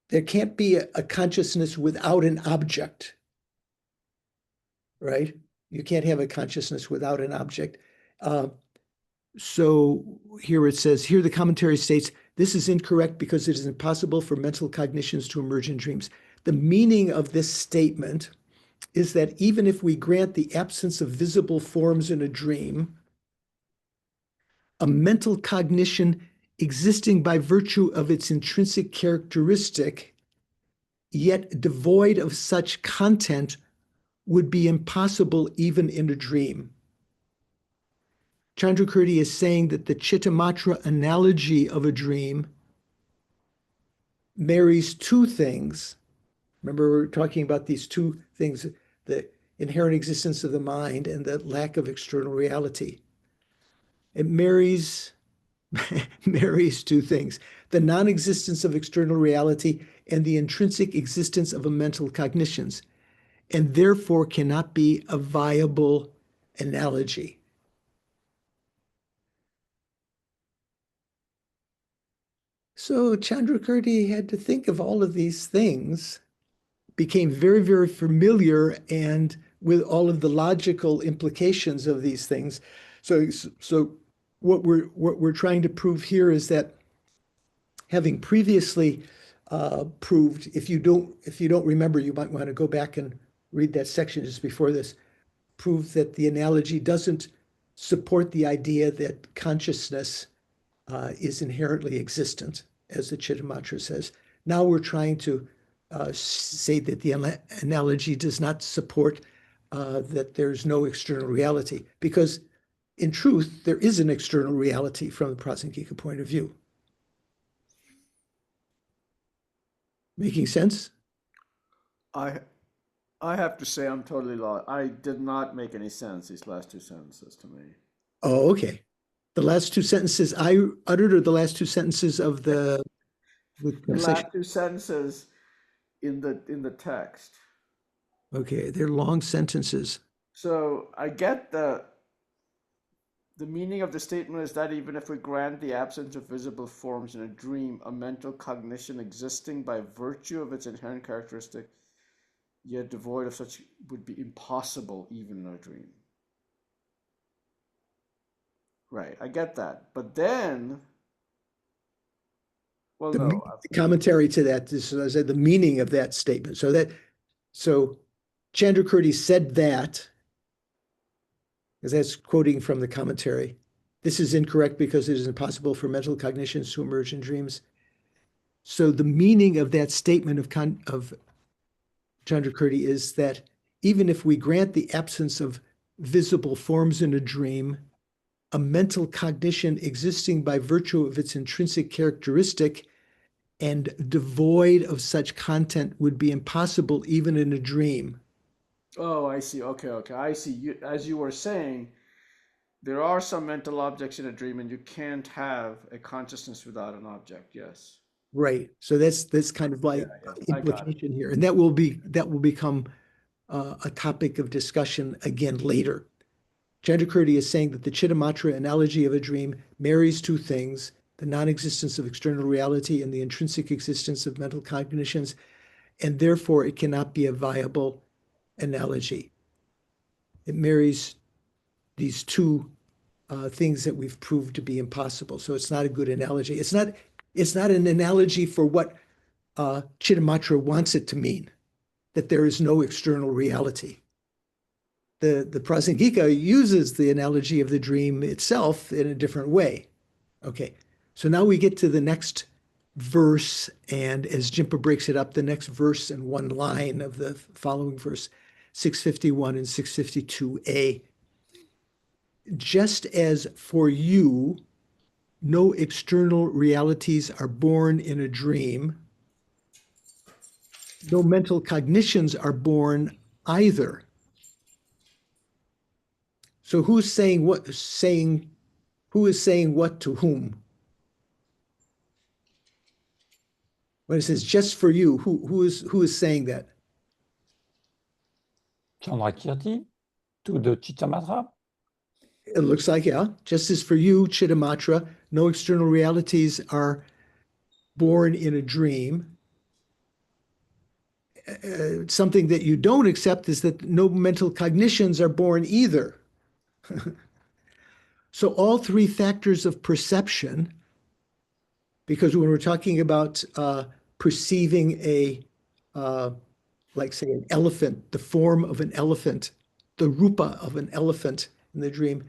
There can't be a consciousness without an object, right? You can't have a consciousness without an object. So here it says, here the commentary states, this is incorrect because it is impossible for mental cognitions to emerge in dreams. The meaning of this statement is that even if we grant the absence of visible forms in a dream, a mental cognition existing by virtue of its intrinsic characteristic, yet devoid of such content, would be impossible even in a dream. Chandrakirti is saying that the Chittamatra analogy of a dream marries two things. Remember, we're talking about these two things, the inherent existence of the mind and the lack of external reality. It marries marries two things: the non-existence of external reality and the intrinsic existence of a mental cognitions, and therefore cannot be a viable analogy. So Chandrakirti had to think of all of these things, became very, very familiar and with all of the logical implications of these things. So what we're trying to prove here is that, having previously proved, if you don't remember, you might want to go back and read that section just before this, prove that the analogy doesn't support the idea that consciousness is inherently existent, as the Chittamatra says. Now we're trying to say that the analogy does not support that there's no external reality, because in truth, there is an external reality from the Prasangika point of view. Making sense? I have to say I'm totally lost. I did not make any sense, these last two sentences to me. Oh, okay. The last two sentences I uttered, or the last two sentences of the The section? last two sentences in the text. Okay, they're long sentences. So I get the meaning of the statement is that even if we grant the absence of visible forms in a dream, a mental cognition existing by virtue of its inherent characteristic, yet devoid of such, would be impossible even in a dream. Right, I get that. But then, well, no. The commentary to that is, as I said, the meaning of that statement. So Chandrakirti said that, because that's quoting from the commentary. This is incorrect because it is impossible for mental cognitions to emerge in dreams. So the meaning of that statement of Chandrakirti is that even if we grant the absence of visible forms in a dream, a mental cognition existing by virtue of its intrinsic characteristic and devoid of such content would be impossible even in a dream. Oh, I see. Okay. I see. As you were saying, there are some mental objects in a dream, and you can't have a consciousness without an object. Yes. Right. So that's kind of like I got it. implication here, and that will become a topic of discussion again later. Chandrakirti is saying that the Chittamatra analogy of a dream marries two things: the non-existence of external reality and the intrinsic existence of mental cognitions, and therefore it cannot be a viable analogy. It marries these two things that we've proved to be impossible. So it's not a good analogy. It's not an analogy for what Chittamatra wants it to mean, that there is no external reality. The Prasangika uses the analogy of the dream itself in a different way. Okay, so now we get to the next verse, and as Jimpa breaks it up, the next verse and one line of the following verse, 651 and 652a. Just as for you, no external realities are born in a dream, no mental cognitions are born either. So who is saying what to whom? When it says just for you, who is saying that? Chandrakirti to the Chittamatra. It looks like, yeah, just as for you, Chittamatra, no external realities are born in a dream. Something that you don't accept is that no mental cognitions are born either. So all three factors of perception, because when we're talking about perceiving like say an elephant, the form of an elephant, the rupa of an elephant in the dream.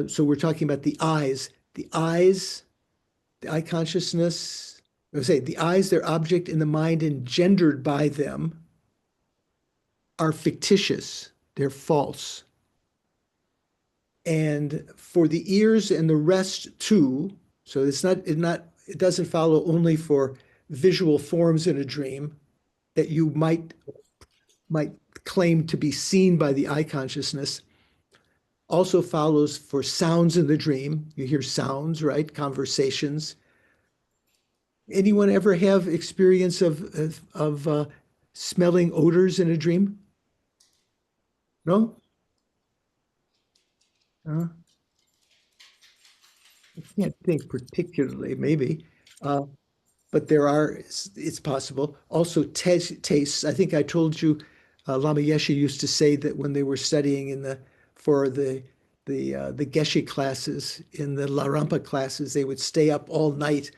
So we're talking about the eyes, the eye consciousness, the eyes, their object in the mind engendered by them are fictitious, they're false. And for the ears and the rest too, so it doesn't follow only for visual forms in a dream that you might claim to be seen by the eye consciousness. also follows for sounds in the dream. You hear sounds, right? Conversations. Anyone ever have experience of smelling odors in a dream? No? I can't think particularly, maybe. But there are, it's possible. Also, tastes. I think I told you, Lama Yeshe used to say that when they were studying for the Geshe classes, in the Larampa classes, they would stay up all night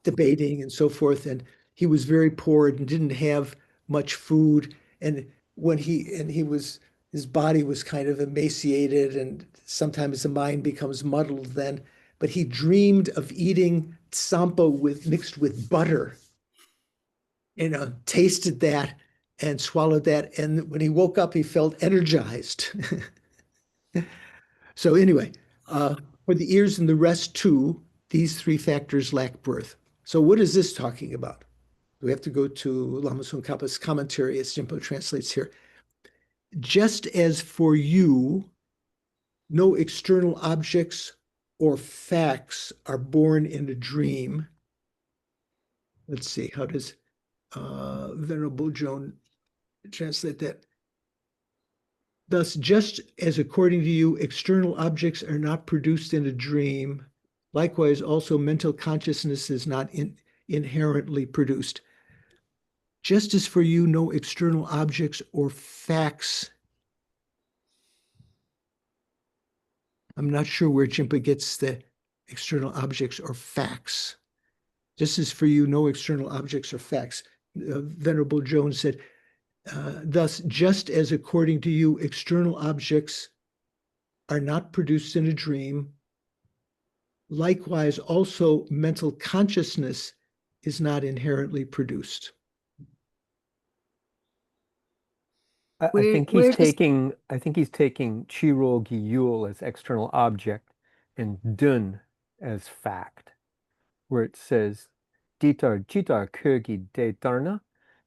debating and so forth. And he was very poor and didn't have much food. And his body was kind of emaciated, and sometimes the mind becomes muddled then. But he dreamed of eating sampa mixed with butter, tasted that and swallowed that. And when he woke up, he felt energized. So anyway, for the ears and the rest too, these three factors lack birth. So what is this talking about? We have to go to Lama Tsongkhapa's commentary as Jimpo translates here. Just as for you, no external objects or facts are born in a dream. Let's see, how does Venerable Joan translate that? Thus, just as according to you, external objects are not produced in a dream, likewise, also mental consciousness is not inherently produced. Just as for you, no external objects or facts. I'm not sure where Jimpa gets the external objects or facts. Just as for you, no external objects or facts. Venerable Joan said, thus, just as according to you, external objects are not produced in a dream, likewise, also mental consciousness is not inherently produced. I Where- think where he's does- taking Chiro Gyul as external object and Dun as fact, where it says Ditar Jitar Kurgi de Darna,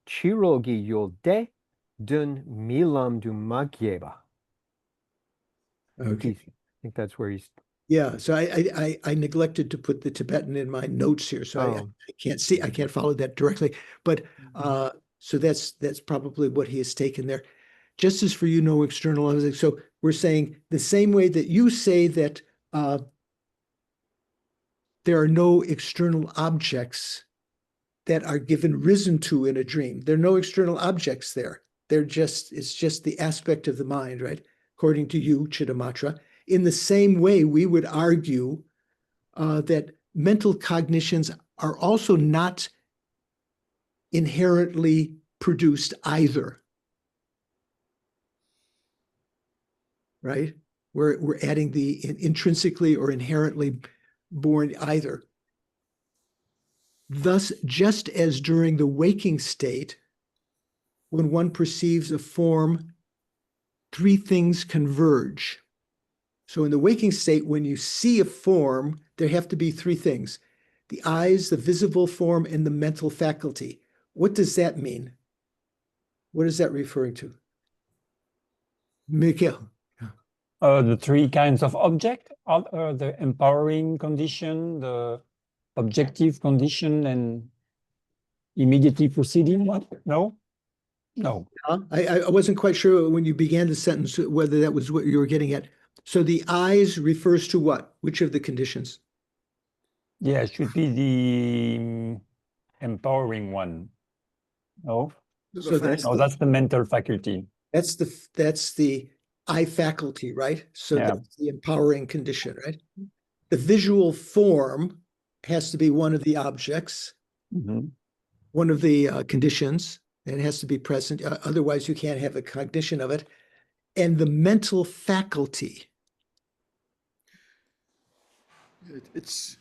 Chiro Gyul de Dun Milam du Magyeba. Okay. I think that's where he's Yeah, so I neglected to put the Tibetan in my notes here, so I can't follow that directly. But so that's probably what he has taken there. Just as for you, no external objects. So we're saying the same way that you say that there are no external objects that are given risen to in a dream. There are no external objects there. It's just the aspect of the mind, right? According to you, Chittamatra. In the same way, we would argue that mental cognitions are also not inherently produced either. Right? We're adding the intrinsically or inherently born either. Thus, just as during the waking state, when one perceives a form, three things converge. So in the waking state, when you see a form, there have to be three things: the eyes, the visible form, and the mental faculty. What does that mean? What is that referring to? Mikhail. The three kinds of object, the empowering condition, the objective condition, and immediately proceeding one? No? No. I wasn't quite sure when you began the sentence whether that was what you were getting at. So the eyes refers to what? Which of the conditions? Yeah, it should be the empowering one. No? So that's No, that's the mental faculty. that's the eye faculty, right? So Yeah. that's the empowering condition, right? The visual form has to be one of the objects, Mhm. one of the conditions, and it has to be present. Otherwise, you can't have a cognition of it. And the mental faculty. It's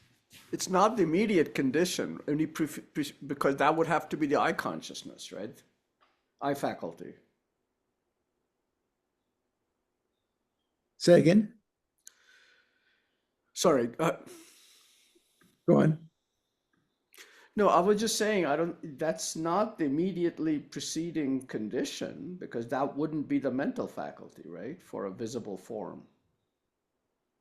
not the immediate condition, only because that would have to be the eye consciousness, right? Eye faculty. Say again. Sorry. Go on. No, I was just saying, that's not the immediately preceding condition, because that wouldn't be the mental faculty, right? For a visible form.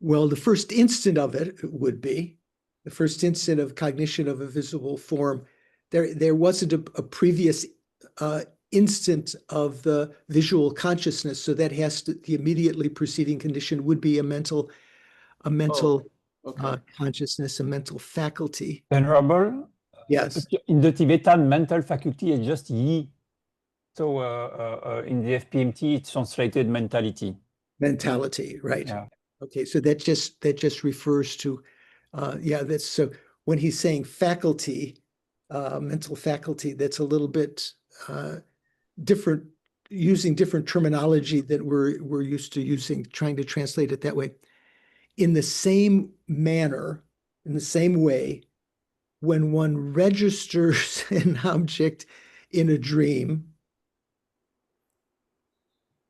Well, the first instant of it would be the first instant of cognition of a visible form. There wasn't a previous instant of the visual consciousness, so that has to, the immediately preceding condition would be a mental Okay. consciousness, a mental faculty. Venerable, Yes. in the Tibetan, mental faculty is just yi. So in the FPMT, it's translated mentality. Mentality, right? Yeah. Okay, so that just refers to, yeah, that's so when he's saying faculty, mental faculty, that's a little bit different, using different terminology that we're used to using, trying to translate it that way. In the same manner, in the same way, when one registers an object in a dream,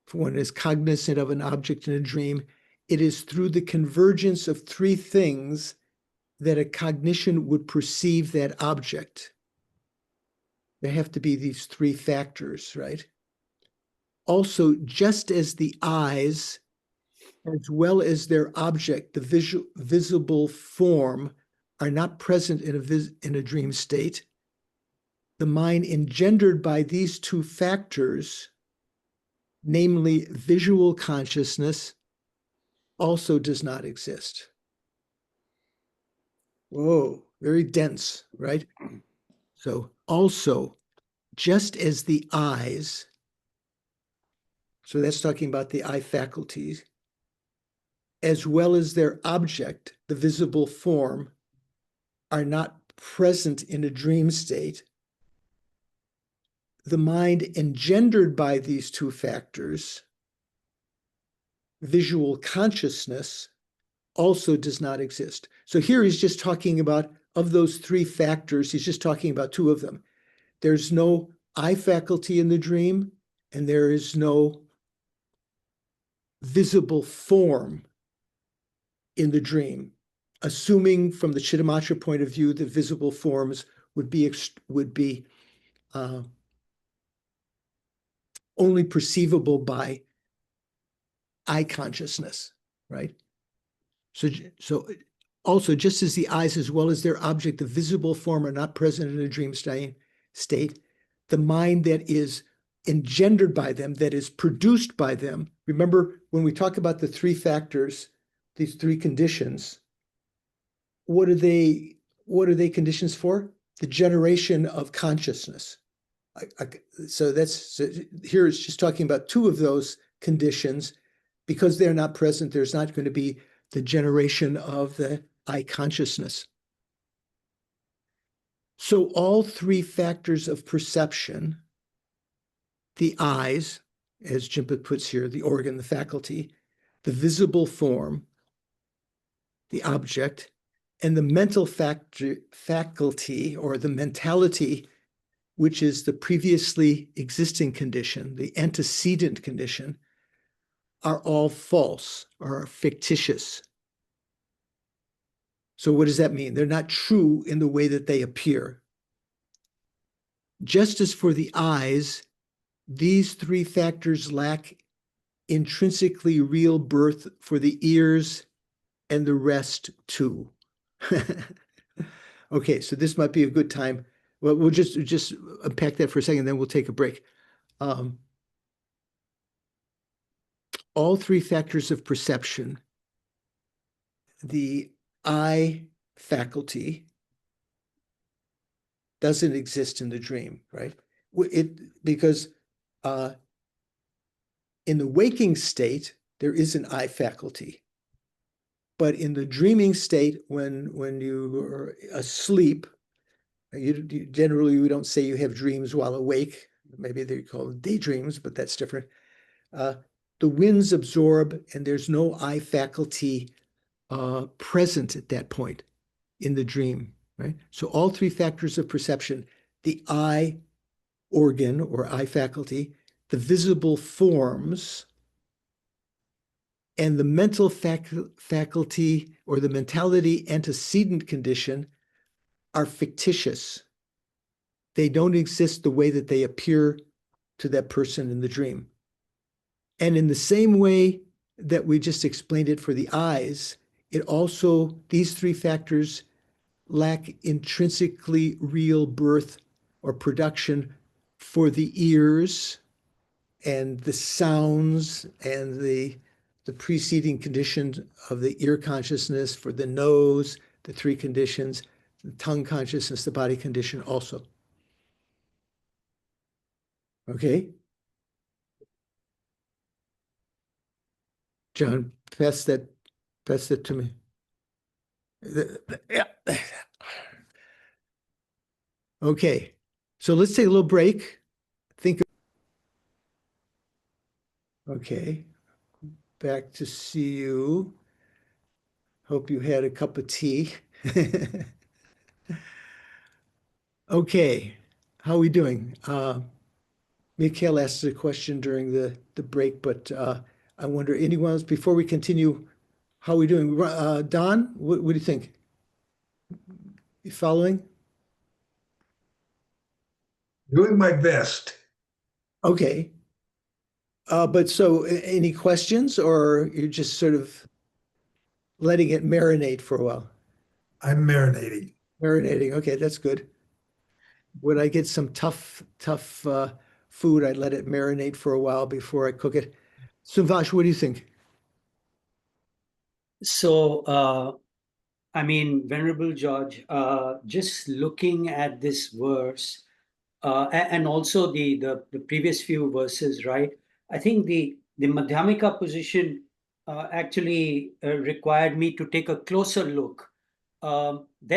if one is cognizant of an object in a dream, it is through the convergence of three things that a cognition would perceive that object. There have to be these three factors, right? Also, just as the eyes, as well as their object, the visible form, are not present in a dream state, the mind engendered by these two factors, namely visual consciousness, also does not exist. Whoa, very dense, right? So also, just as the eyes, so that's talking about the eye faculties, as well as their object, the visible form, are not present in a dream state, the mind engendered by these two factors, visual consciousness, also does not exist. So here he's just talking about, of those three factors, he's just talking about two of them. There's no eye faculty in the dream, and there is no visible form in the dream, assuming from the Chittamatra point of view that visible forms would be only perceivable by eye consciousness, right? So also, just as the eyes, as well as their object, the visible form, are not present in a dream state, the mind that is engendered by them, that is produced by them. Remember, when we talk about the three factors, these three conditions, what are they conditions for? The generation of consciousness. So here it's just talking about two of those conditions. Because they're not present, there's not going to be the generation of the eye consciousness. So all three factors of perception, the eyes, as Jimpa puts here, the organ, the faculty, the visible form, the object, and the mental faculty or the mentality, which is the previously existing condition, the antecedent condition, are all false or fictitious. So what does that mean? They're not true in the way that they appear. Just as for the eyes, these three factors lack intrinsically real birth for the ears and the rest too. Okay, so this might be a good time. Well, we'll just unpack that for a second, then we'll take a break. All three factors of perception, the eye faculty doesn't exist in the dream, right? Because in the waking state, there is an eye faculty. But in the dreaming state, when you are asleep, generally we don't say you have dreams while awake. Maybe they're called daydreams, but that's different. The winds absorb, and there's no eye faculty present at that point in the dream, right? So all three factors of perception, the eye organ or eye faculty, the visible forms, and the mental faculty or the mentality antecedent condition are fictitious. They don't exist the way that they appear to that person in the dream. And in the same way that we just explained it for the eyes, it also, these three factors lack intrinsically real birth or production for the ears and the sounds and the preceding conditions of the ear consciousness, for the nose, the three conditions, the tongue consciousness, the body condition also. Okay? John, pass that to me. Yeah. Okay, so let's take a little break. Think. Okay, back to see you. Hope you had a cup of tea. Okay, how are we doing? Mikhail asked a question during the break, but I wonder, anyone else, before we continue, how are we doing? Don, what do you think? You following? Doing my best. Okay. But so any questions, or you're just sort of letting it marinate for a while? I'm marinating. Marinating. Okay, that's good. When I get some tough food, I let it marinate for a while before I cook it. Suvash, what do you think? So, I mean, Venerable George, just looking at this verse, and also the previous few verses, right? I think the Madhyamika position actually required me to take a closer look. The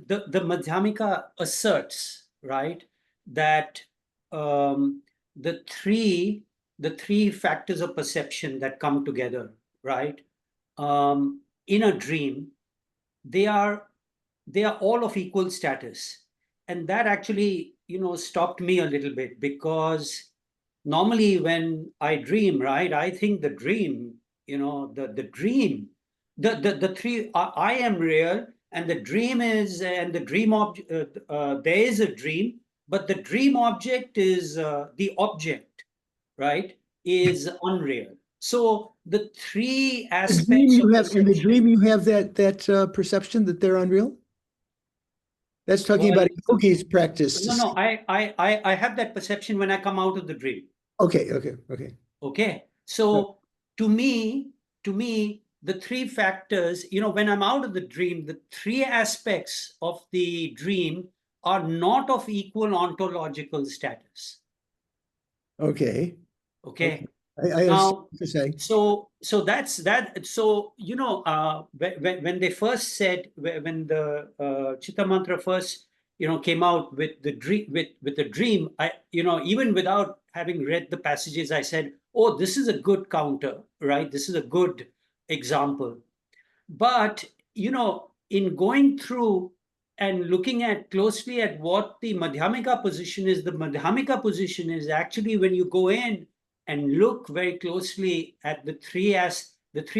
Madhyamika asserts, right, that um, the three factors of perception that come together, right, in a dream, they are all of equal status, and that actually stopped me a little bit, because normally when I dream, right, I think the dream, the dream, the three, I am real, and the dream is, and the dream object, there is a dream, but the dream object is the object, right, is unreal. So the three aspects of In the perception. dream you have that perception that they're unreal? That's talking Well, about a yogi's practice. no, I have that perception when I come out of the dream. Okay. Okay. So to me, the three factors, when I'm out of the dream, the three aspects of the dream are not of equal ontological status. Okay. Okay. I understand Now, what you're saying. so that's that. So when they first said, when the Chitta Mantra first came out with the dream, with the dream, I even without having read the passages, I said, oh, this is a good counter, right? This is a good example. But in going through and looking at closely at what the Madhyamika position is, the Madhyamika position is actually, when you go in and look very closely at the three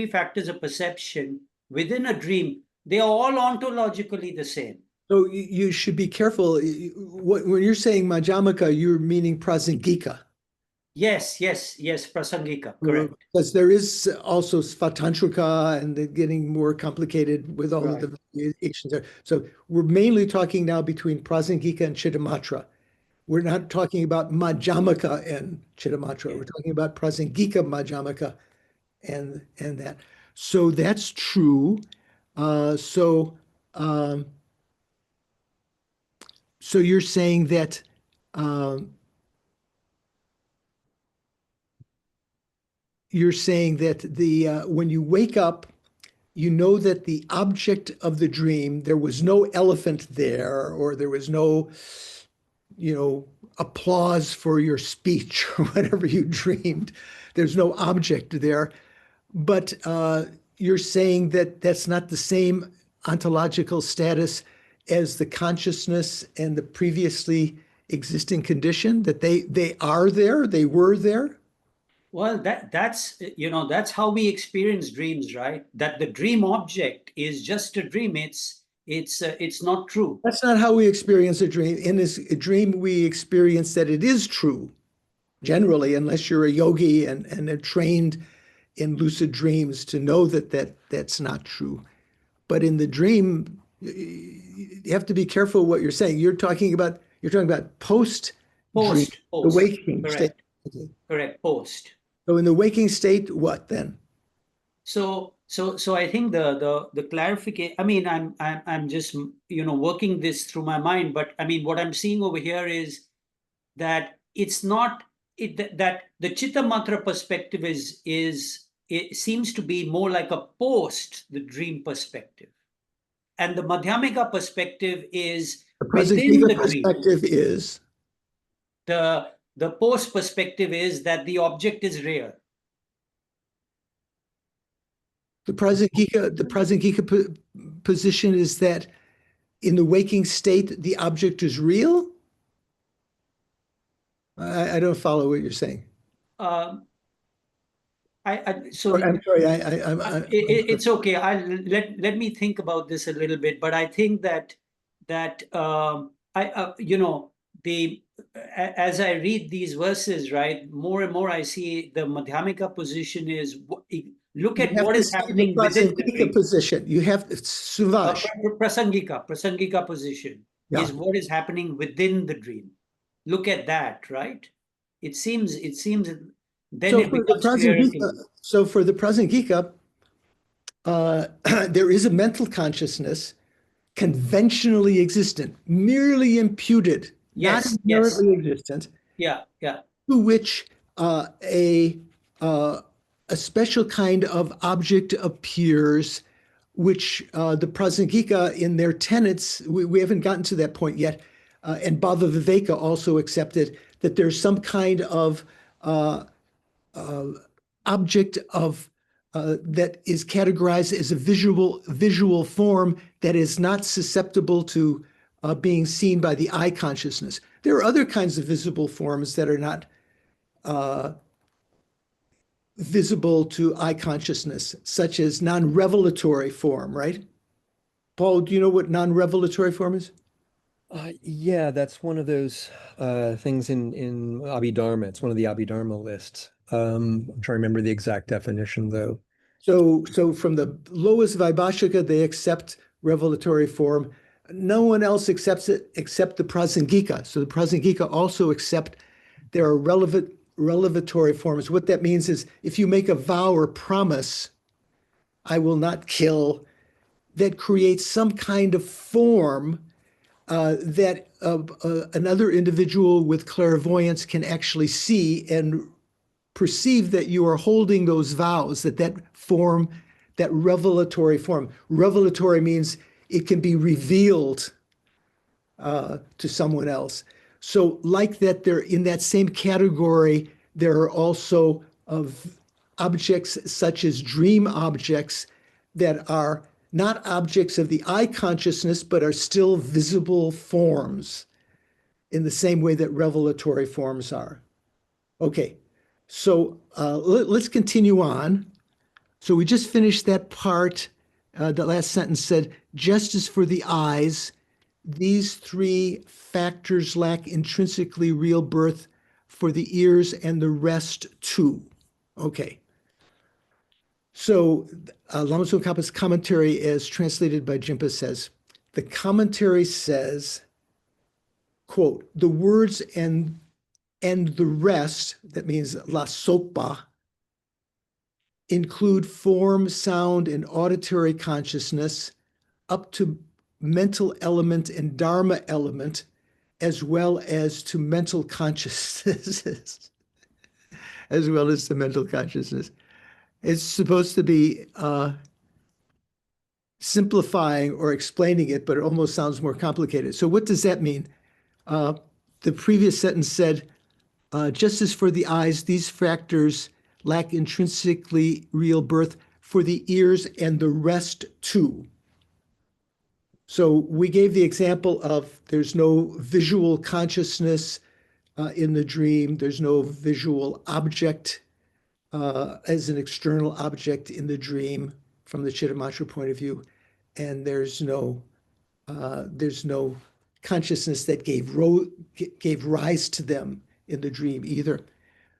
factors of perception within a dream, they are all ontologically the same. So you should be careful. When you're saying Majamaka, you're meaning Prasangika. Yes, Prasangika, correct. Because there is also Svatantrika, and they're getting more complicated with all of the variations there. So we're mainly talking now between Prasangika and Chittamatra. We're not talking about Majamaka and Chittamatra. We're talking about Prasangika Majamaka and that. So that's true. So you're saying that when you wake up, you know that the object of the dream, there was no elephant there, or there was no, applause for your speech or whatever you dreamed. There's no object there. But you're saying that that's not the same ontological status as the consciousness and the previously existing condition, that they are there, they were there? Well, that's how we experience dreams, right? That the dream object is just a dream. It's not true. That's not how we experience a dream. In a dream, we experience that it is true, generally, unless you're a yogi and are trained in lucid dreams to know that that's not true. but in the dream, you have to be careful what you're saying. You're talking about post dream, the Post. waking state. Correct. Okay. Correct. Post. So in the waking state, what then? So I think the clarification. I mean, I'm just working this through my mind, but I mean, what I'm seeing over here is that it's not that the Chitta Matra perspective it seems to be more like a post the dream perspective, and the Madhyamika perspective is The within Prasangika the dream. perspective is The post perspective is that the object is real. the Prasangika position is that in the waking state, the object is real? I don't follow what you're saying. Um, I'm sorry. it's okay. Let me think about this a little bit. But I think that as I read these verses, right, more and more I see the Madhyamika position is look at what is happening within the dream. Position. You have Suvash. Prasangika position is what is happening within the dream. Look at that, right? It seems then so it becomes clear. So for the Prasangika, there is a mental consciousness conventionally existent, merely imputed, not inherently existent. Yeah. To which a special kind of object appears, which the Prasangika in their tenets, we haven't gotten to that point yet, and Bhava Viveka also accepted that there's some kind of object of that is categorized as a visual form that is not susceptible to being seen by the eye consciousness. There are other kinds of visible forms that are not visible to eye consciousness, such as non-revelatory form, right? Paul, do you know what non-revelatory form is? Yeah, that's one of those things in Abhidharma. It's one of the Abhidharma lists. I'm trying to remember the exact definition, though. So from the lowest Vaibhashika, they accept revelatory form. No one else accepts it except the Prasangika. So the Prasangika also accept there are revelatory forms. What that means is if you make a vow or promise, I will not kill, that creates some kind of form that another individual with clairvoyance can actually see and perceive that you are holding those vows, that form, that revelatory form. Revelatory means it can be revealed to someone else. So like that, they're in that same category, there are also objects such as dream objects that are not objects of the eye consciousness, but are still visible forms in the same way that revelatory forms are. Okay, so let's continue on. So we just finished that part. The last sentence said, just as for the eyes, these three factors lack intrinsically real birth for the ears and the rest too. Okay. So Lama Tsong Khapa's commentary, as translated by Jimpa, says, the commentary says, quote, the words and the rest, that means la sopa, include form, sound, and auditory consciousness up to mental element and dharma element, as well as to mental consciousness, as well as to mental consciousness. It's supposed to be simplifying or explaining it, but it almost sounds more complicated. So what does that mean? The previous sentence said, just as for the eyes, these factors lack intrinsically real birth for the ears and the rest too. So we gave the example of there's no visual consciousness in the dream. There's no visual object as an external object in the dream from the Chittamatra point of view. And there's no consciousness that gave rise to them in the dream either.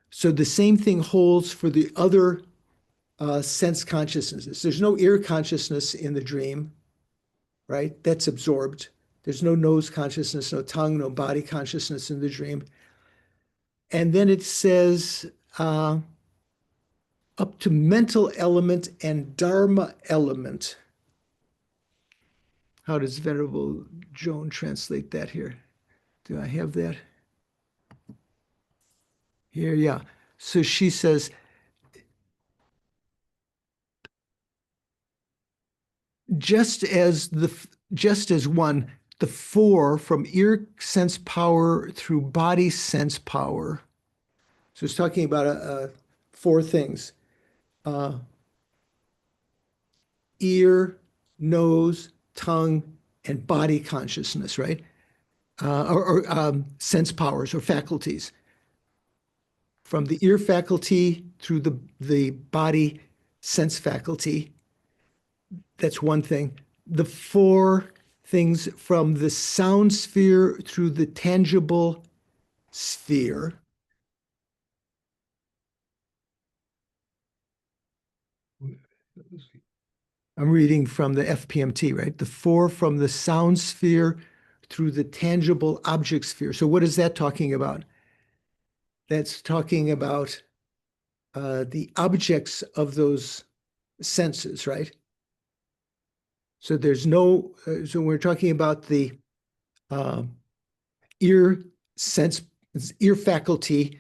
So the same thing holds for the other sense consciousnesses. There's no ear consciousness in the dream. right? That's absorbed. There's no nose consciousness, no tongue, no body consciousness in the dream. And then it says up to mental element and dharma element. How does Venerable Joan translate that here? Do I have that? Here, yeah. So she says, just as one, the four from ear sense power through body sense power. So it's talking about four things: ear, nose, tongue, and body consciousness, right? Or sense powers or faculties. From the ear faculty through the body sense faculty. That's one thing. The four things from the sound sphere through the tangible sphere. I'm reading from the FPMT, right? The four from the sound sphere through the tangible object sphere. So what is that talking about? That's talking about the objects of those senses, right? So there's no, so we're talking about the ear sense, ear faculty.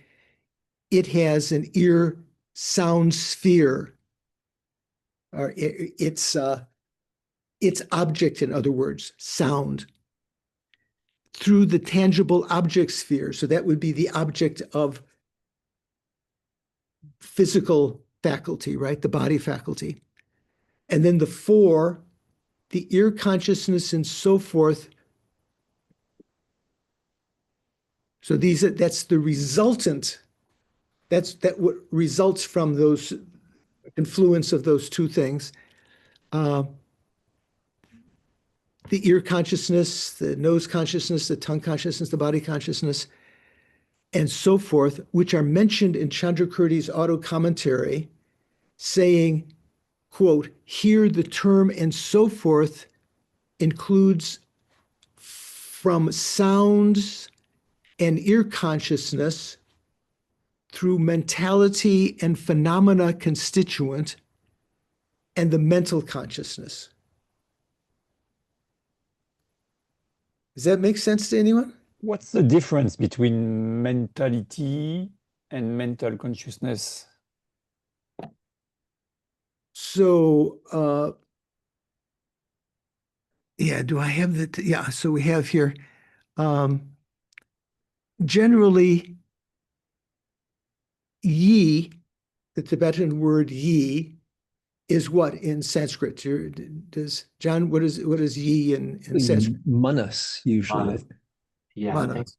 It has an ear sound sphere, or its object, in other words, sound, through the tangible object sphere. So that would be the object of physical faculty, right? The body faculty. And then the four, the ear consciousness and so forth. So that's the resultant, that what results from those influence of those two things. The ear consciousness, the nose consciousness, the tongue consciousness, the body consciousness, and so forth, which are mentioned in Chandrakirti's auto commentary, saying, quote, here the term and so forth includes from sounds and ear consciousness through mentality and phenomena constituent and the mental consciousness. Does that make sense to anyone? What's the difference between mentality and mental consciousness? So, yeah, do I have that? Yeah, so we have here, generally, yi, the Tibetan word yi, is what in Sanskrit? Does John, what is yi in Sanskrit? Manas, usually. Manas. Yeah, I think Manas.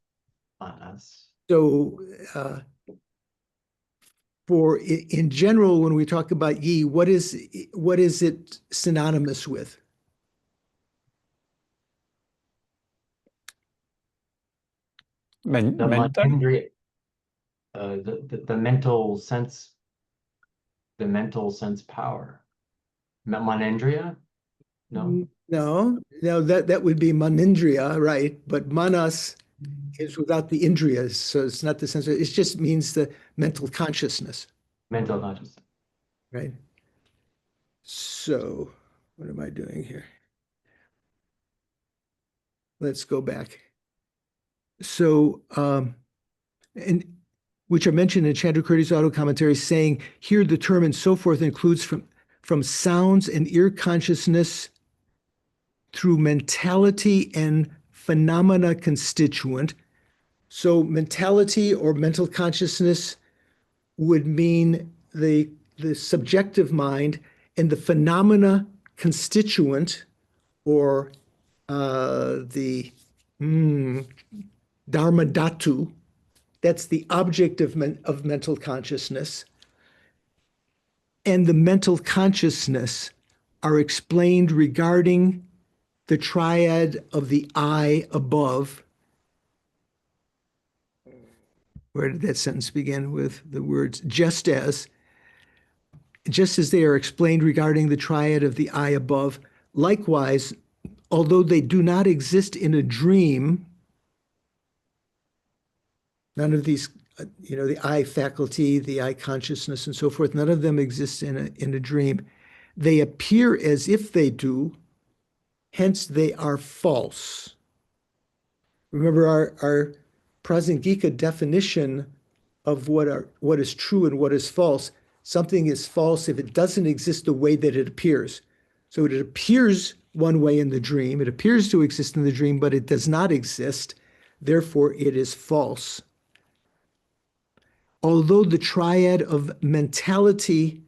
manas. So in general, when we talk about yi, what is it synonymous with? The Mental? manindriya, the mental sense, the mental sense power. Manindriya? No. No, that would be manindriya, right? But manas is without the indriyas, so it's not the sense. It just means the mental consciousness, Mental consciousness. right? So, what am I doing here? Let's go back. So, and which are mentioned in Chandrakirti's auto commentary, saying here the term and so forth includes from sounds and ear consciousness through mentality and phenomena constituent. So mentality or mental consciousness would mean the subjective mind, and the phenomena constituent, or the dharma dhatu, that's the object of mental consciousness, and the mental consciousness are explained regarding the triad of the I above. Where did that sentence begin? With the words, just as they are explained regarding the triad of the I above, likewise, although they do not exist in a dream, none of these, the I faculty, the I consciousness, and so forth, none of them exist in a dream. They appear as if they do, hence they are false. Remember our Prasangika definition of what is true and what is false. Something is false if it doesn't exist the way that it appears. So it appears one way in the dream, it appears to exist in the dream, but it does not exist. Therefore, it is false. Although the triad of mentality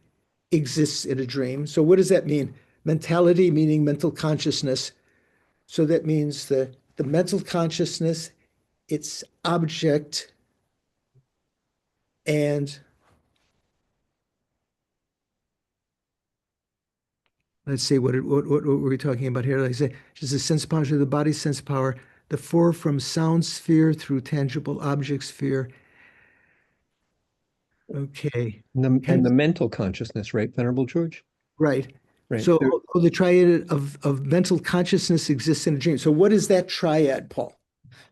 exists in a dream. So what does that mean? Mentality meaning mental consciousness. So that means the mental consciousness, its object, and let's see, what were we talking about here? Like I say, just the sense power to the body, sense power, the four from sound sphere through tangible object sphere. Okay. And the mental consciousness, right, Venerable George? Right. Right. So the triad of mental consciousness exists in a dream. So what is that triad, Paul?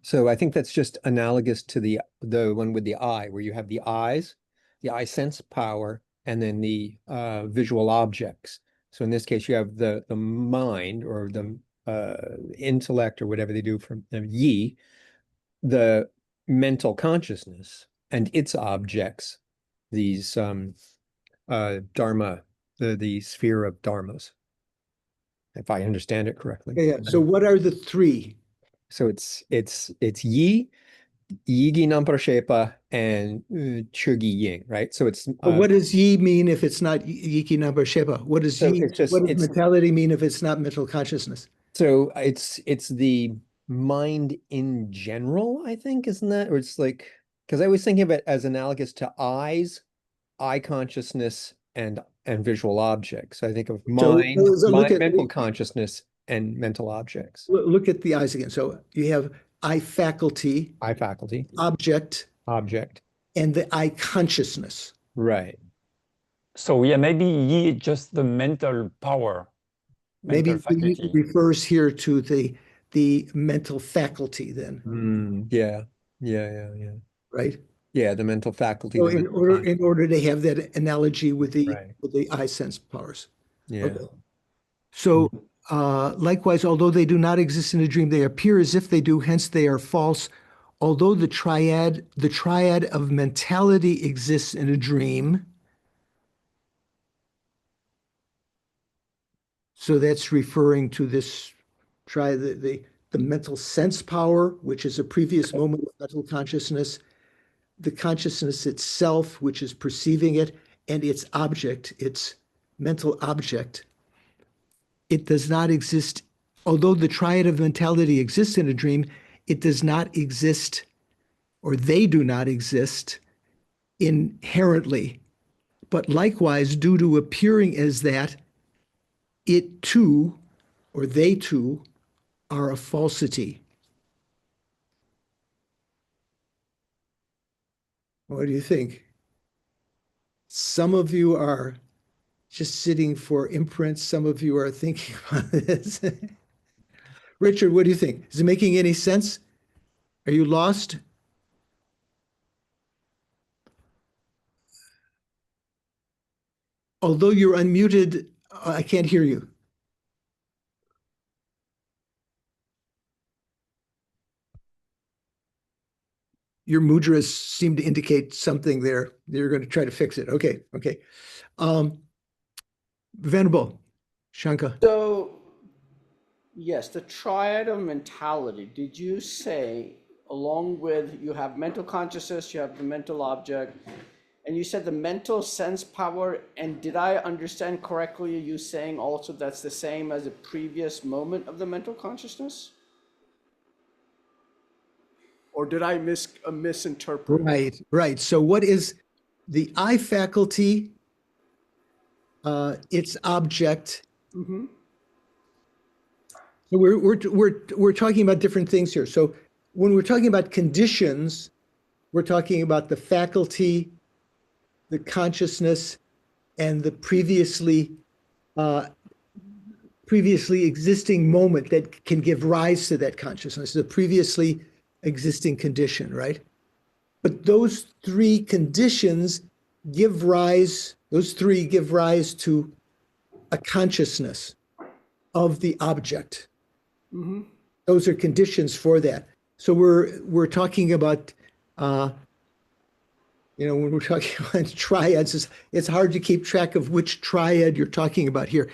So I think that's just analogous to the one with the eye, where you have the eyes, the eye sense power, and then the visual objects. So in this case, you have the mind or the intellect or whatever they do from yi, the mental consciousness and its objects, these dharma, the sphere of dharmas, if I understand it correctly. Yeah. So what are the three? So it's yi, yigi namprashepa, and chugi ying, right? So it's But what does yi mean if it's not yiki number shepa? What does so yi? it's just What does it's mentality mean if it's not mental consciousness? so it's the mind in general, I think, isn't that? Or it's like, because I was thinking of it as analogous to eyes, eye consciousness, and visual objects. So I think of mind, mental consciousness, and mental objects. Look at the eyes again. So you have eye faculty, Eye faculty, object, and the eye consciousness. right. So yeah, maybe yi just the mental power, mental Maybe faculty. it refers here to the mental faculty then, Yeah. right? Yeah, the mental faculty. So the in mental order to have that analogy with Right. the eye sense powers. Yeah. Okay. So likewise, although they do not exist in a dream, they appear as if they do, hence they are false. Although the triad of mentality exists in a dream, so that's referring to this the mental sense power, which is a previous moment of mental consciousness, the consciousness itself, which is perceiving it, and its object, its mental object. It does not exist, although the triad of mentality exists in a dream, it does not exist, or they do not exist inherently. But likewise, due to appearing as that, it too, or they too, are a falsity. What do you think? Some of you are just sitting for imprints. Some of you are thinking about this. Richard, what do you think? Is it making any sense? Are you lost? Although you're unmuted, I can't hear you. Your mudras seem to indicate something there. You're going to try to fix it. Okay. Venerable Shankar. So, yes, the triad of mentality, did you say, along with you have mental consciousness, you have the mental object, and you said the mental sense power, and did I understand correctly you saying also that's the same as a previous moment of the mental consciousness? Or did I misinterpret? Right. So what is the eye faculty, its object? Mm-hmm. So we're talking about different things here. So when we're talking about conditions, we're talking about the faculty, the consciousness, and the previously previously existing moment that can give rise to that consciousness, the previously existing condition, right? But those three conditions give rise, those three give rise to a consciousness of the object. Mm-hmm. Those are conditions for that. So we're talking about, when we're talking about triads, it's hard to keep track of which triad you're talking about here.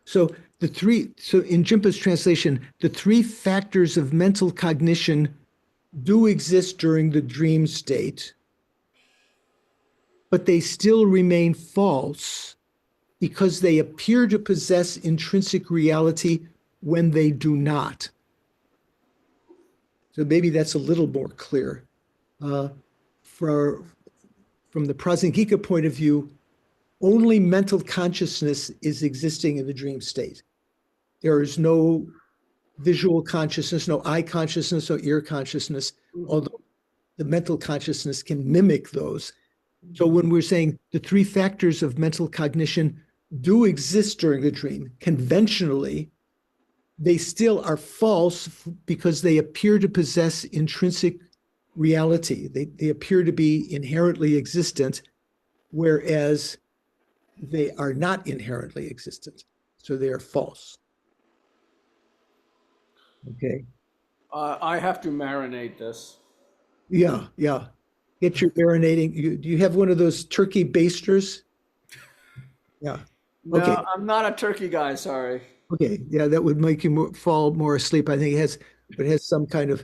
So in Jinpa's translation, the three factors of mental cognition do exist during the dream state, but they still remain false because they appear to possess intrinsic reality when they do not. So maybe that's a little more clear. From the Prasangika point of view, only mental consciousness is existing in the dream state. There is no visual consciousness, no eye consciousness, no ear consciousness, although the mental consciousness can mimic those. So when we're saying the three factors of mental cognition do exist during the dream, conventionally, they still are false because they appear to possess intrinsic reality. They appear to be inherently existent, whereas they are not inherently existent. So they are false. Okay. I have to marinate this. Yeah. Get your marinating. Do you have one of those turkey basters? Yeah. No, Okay. I'm not a turkey guy, sorry. Okay. Yeah, that would make you fall more asleep. I think it has some kind of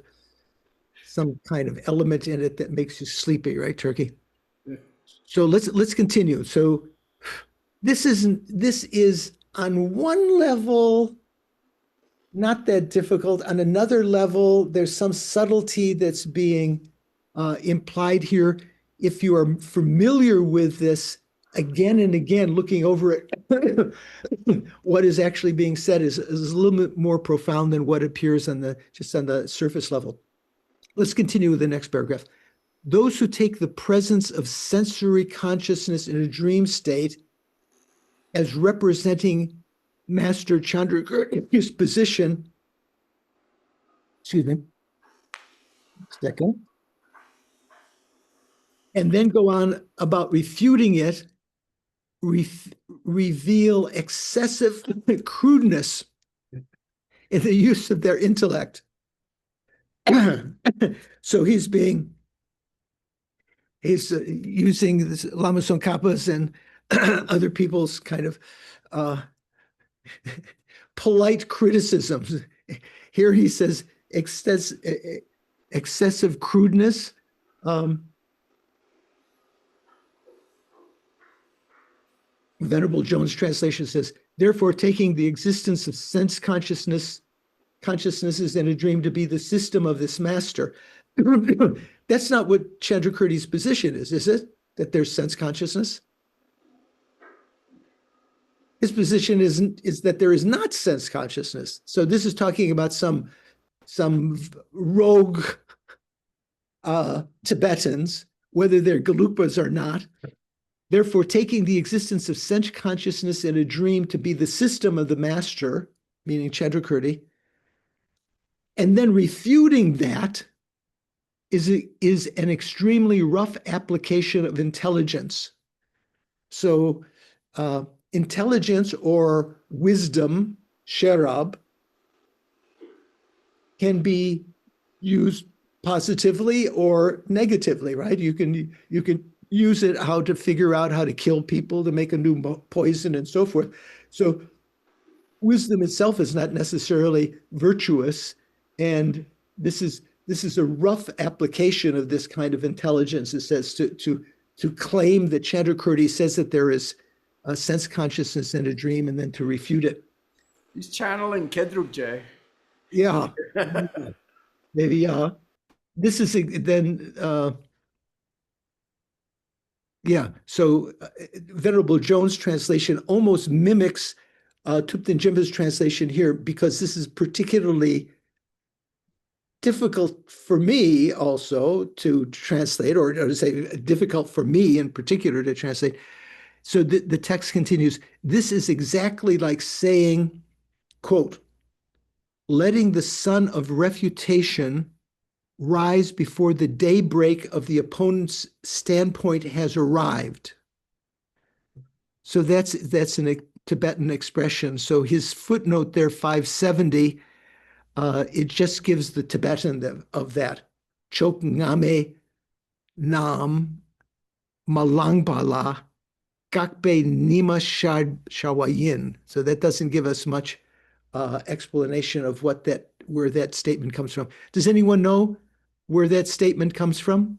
element in it that makes you sleepy, right, turkey? Yeah. So let's continue. So this is on one level not that difficult. On another level, there's some subtlety that's being implied here. If you are familiar with this, again and again, looking over it, what is actually being said is a little bit more profound than what appears just on the surface level. Let's continue with the next paragraph. Those who take the presence of sensory consciousness in a dream state as representing Master Chandrakirti's position, second, and then go on about refuting it, reveal excessive crudeness in the use of their intellect. So he's using this Lama Tsongkhapa's and other people's kind of polite criticisms. Here he says excessive crudeness. Venerable Jones' translation says, therefore, taking the existence of sense consciousnesses in a dream to be the system of this master. That's not what Chandrakirti's position is it? That there's sense consciousness? His position is that there is not sense consciousness. So this is talking about some rogue Tibetans, whether they're Gelupas or not. Therefore, taking the existence of sense consciousness in a dream to be the system of the master, meaning Chandrakirti, and then refuting that is an extremely rough application of intelligence. So intelligence or wisdom, sherab, can be used positively or negatively, right? You can use it how to figure out how to kill people, to make a new poison and so forth. So wisdom itself is not necessarily virtuous, and this is a rough application of this kind of intelligence. It says to claim that Chandrakirti says that there is a sense consciousness in a dream, and then to refute it. He's channeling Kedrukje. Yeah, maybe. This is then. So Venerable Jones' translation almost mimics Thupten Jinpa's translation here, because this is particularly difficult for me also to translate, or to say difficult for me in particular to translate. So the text continues, this is exactly like saying quote, letting the sun of refutation rise before the daybreak of the opponent's standpoint has arrived. So that's a Tibetan expression. So his footnote there, 570, it just gives the Tibetan of that. Chok ngame nam malangbala gakbe nima shawayin. So that doesn't give us much explanation of where that statement comes from. Does anyone know where that statement comes from?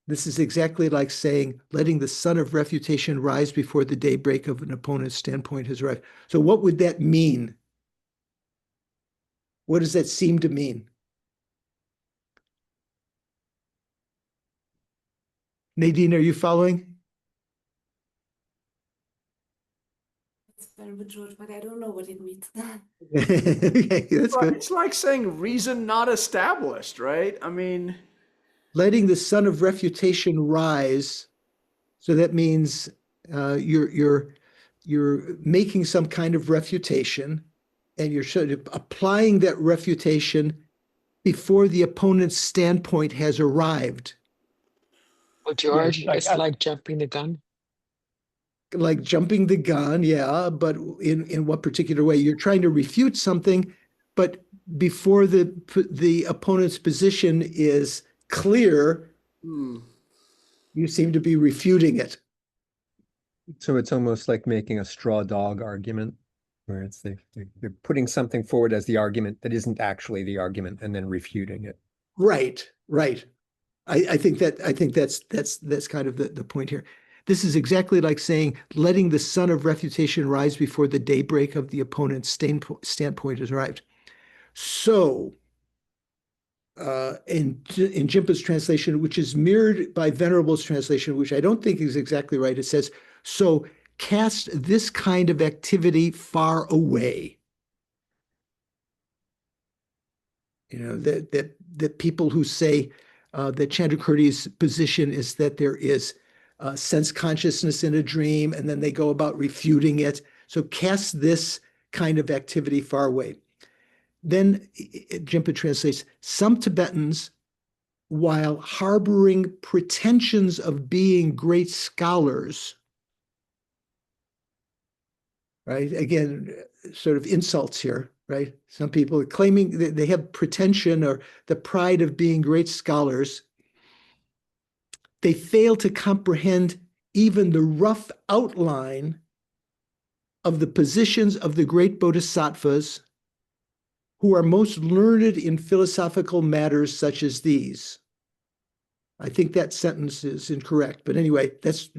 This is exactly like saying, letting the sun of refutation rise before the daybreak of an opponent's standpoint has arrived. So what would that mean? What does that seem to mean? Nadine, are you following? It's very good, George, but I don't know what it means. Okay, that's good. It's like saying reason not established, right? I mean, Letting the sun of refutation rise. So that means you're making some kind of refutation, and you're sort of applying that refutation before the opponent's standpoint has arrived. Well, George, like it's like jumping the gun. Like jumping the gun, yeah, but in what particular way? You're trying to refute something, but before the opponent's position is clear, you seem to be refuting it. So it's almost like making a straw dog argument, where it's they're putting something forward as the argument that isn't actually the argument, and then refuting it. Right. I think that's kind of the point here. This is exactly like saying, letting the sun of refutation rise before the daybreak of the opponent's standpoint has arrived. So, in Jimpa's translation, which is mirrored by Venerable's translation, which I don't think is exactly right, it says, so cast this kind of activity far away. You know, that people who say that Chandrakirti's position is that there is sense consciousness in a dream, and then they go about refuting it. So cast this kind of activity far away. Then Jimpa translates, some Tibetans, while harboring pretensions of being great scholars, right? Again, sort of insults here, right? Some people are claiming that they have pretension or the pride of being great scholars. They fail to comprehend even the rough outline of the positions of the great bodhisattvas who are most learned in philosophical matters such as these. I think that sentence is incorrect, but anyway, that's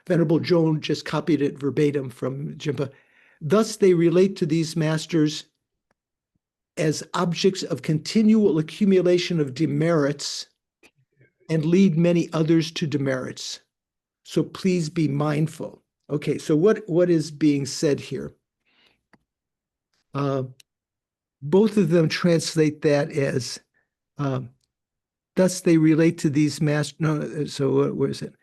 Venerable Joan just copied it verbatim from Jimpa. Thus, they relate to these masters as objects of continual accumulation of demerits and lead many others to demerits. So please be mindful. Okay, so what is being said here? Both of them translate that as, thus they relate to these masters. No, so where is it?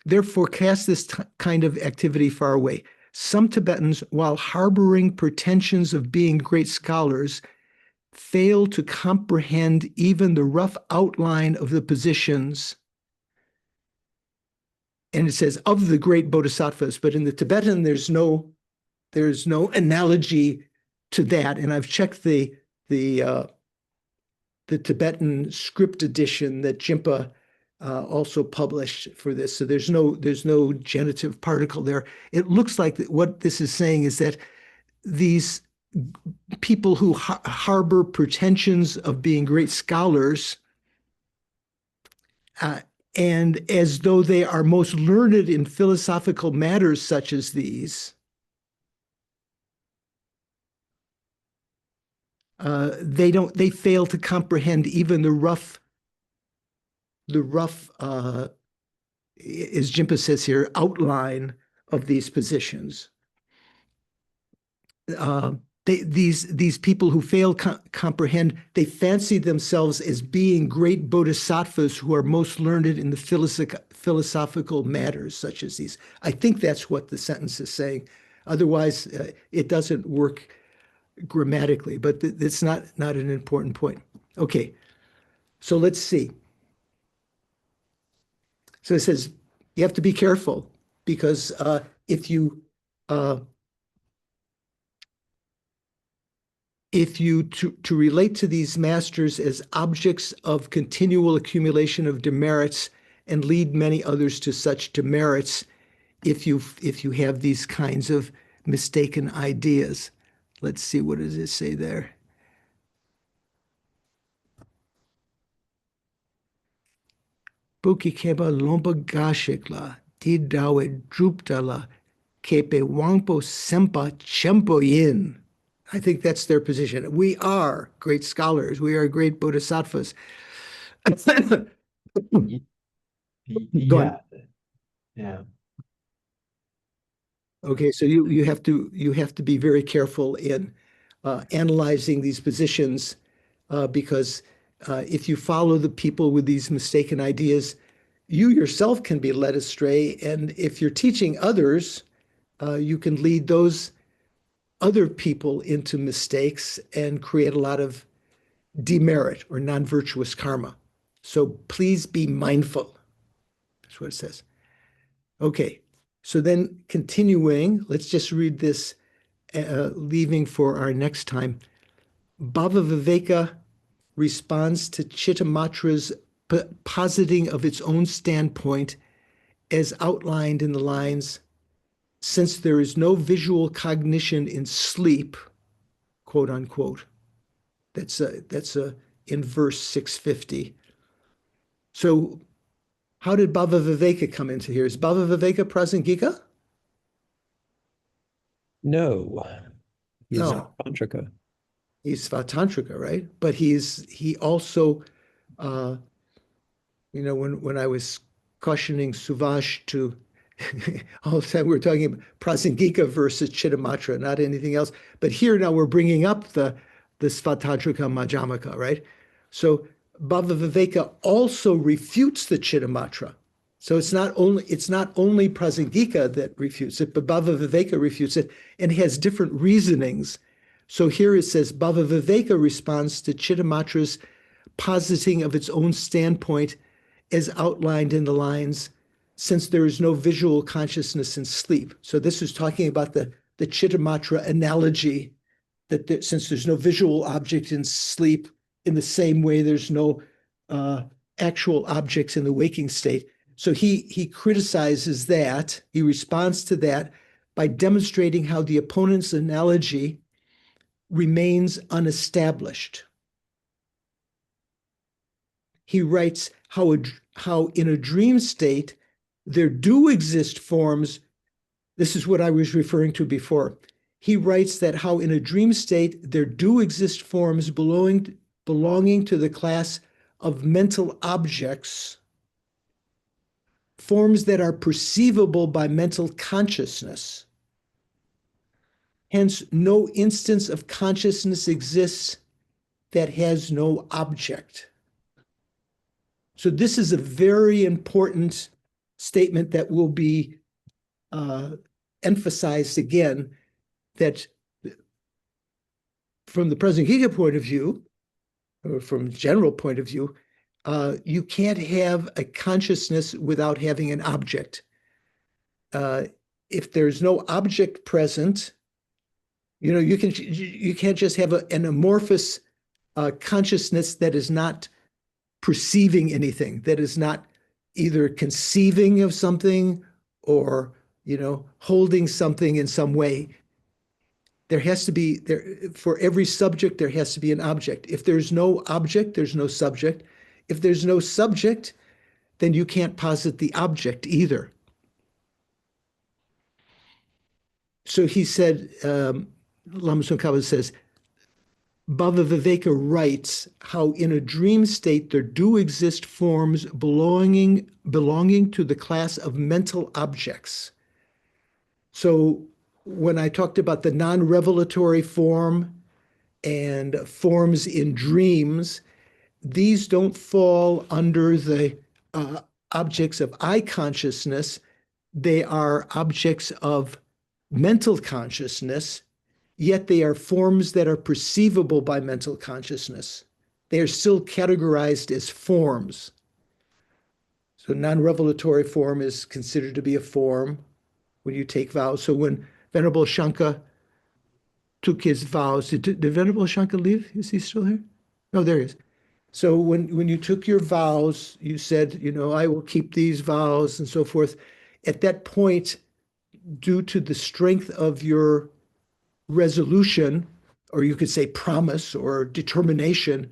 Therefore, cast this kind of activity far away. Some Tibetans, while harboring pretensions of being great scholars, fail to comprehend even the rough outline of the positions. And it says of the great bodhisattvas, but in the Tibetan, there's no analogy to that. And I've checked the Tibetan script edition that Jimpa also published for this. So there's no genitive particle there. It looks like what this is saying is that these people who harbor pretensions of being great scholars, and as though they are most learned in philosophical matters such as these, they fail to comprehend even the rough, as Jimpa says here, outline of these positions. these people who fail comprehend, they fancy themselves as being great bodhisattvas who are most learned in the philosophical matters such as these. I think that's what the sentence is saying. Otherwise, it doesn't work grammatically, but it's not an important point. Okay, so let's see. So it says you have to be careful because if you to relate to these masters as objects of continual accumulation of demerits and lead many others to such demerits, if you have these kinds of mistaken ideas. Let's see, what does it say there? Buki keba lomba gashikla, di dawe druptala, kepe wangpo sempa chempo yin. I think that's their position. We are great scholars. We are great bodhisattvas. Go on. Yeah. Okay, so you have to be very careful in analyzing these positions because if you follow the people with these mistaken ideas, you yourself can be led astray. And if you're teaching others, you can lead those other people into mistakes and create a lot of demerit or non-virtuous karma. So please be mindful. That's what it says. Okay, so then continuing, let's just read this, leaving for our next time. Bhava Viveka responds to Chittamatra's positing of its own standpoint as outlined in the lines, since there is no visual cognition in sleep, quote unquote. That's in verse 650. So how did Bhava Viveka come into here? Is Bhava Viveka Prasangika? No. He's No. Tantrika. He's Svatantrika, right? But he also, when I was cautioning Suvash to, all the time we're talking about Prasangika versus Chittamatra, not anything else. But here now we're bringing up the Svatantrika Majjhamaka, right? So Bhava Viveka also refutes the Chittamatra. So it's not only Prasangika that refutes it, but Bhava Viveka refutes it and has different reasonings. So here it says Bhava Viveka responds to Chittamatra's positing of its own standpoint as outlined in the lines, since there is no visual consciousness in sleep. So this is talking about the Chittamatra analogy that since there's no visual object in sleep, in the same way there's no actual objects in the waking state. So he criticizes that, he responds to that by demonstrating how the opponent's analogy remains unestablished. He writes how in a dream state there do exist forms. This is what I was referring to before. He writes that how in a dream state there do exist forms belonging to the class of mental objects, forms that are perceivable by mental consciousness. Hence, no instance of consciousness exists that has no object. So this is a very important statement that will be emphasized again, that from the Prasangika point of view, or from general point of view, you can't have a consciousness without having an object. If there's no object present, you can't just have an amorphous consciousness that is not perceiving anything, that is not either conceiving of something or holding something in some way. There has to be, for every subject, there has to be an object. If there's no object, there's no subject. If there's no subject, then you can't posit the object either. So he said, Lama Tsongkhapa says, Bhava Viveka writes how in a dream state there do exist forms belonging to the class of mental objects. So when I talked about the non-revelatory form and forms in dreams, these don't fall under the objects of eye consciousness. They are objects of mental consciousness, yet they are forms that are perceivable by mental consciousness. They are still categorized as forms. So non-revelatory form is considered to be a form when you take vows. So when Venerable Shanka took his vows, did Venerable Shanka leave? Is he still here? No, there he is. So when you took your vows, you said, I will keep these vows and so forth. At that point, due to the strength of your resolution, or you could say promise or determination,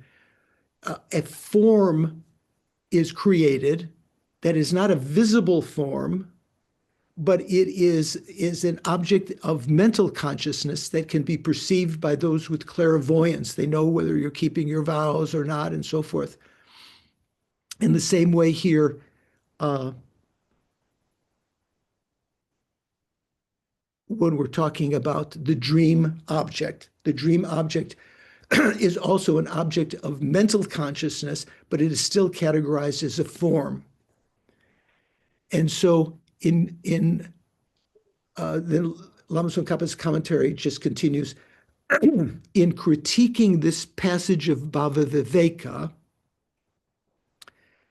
a form is created that is not a visible form, but it is an object of mental consciousness that can be perceived by those with clairvoyance. They know whether you're keeping your vows or not, and so forth. In the same way here, when we're talking about the dream object is also an object of mental consciousness, but it is still categorized as a form. And so in the Lama Tsongkhapa's commentary just continues, in critiquing this passage of Bhava Viveka,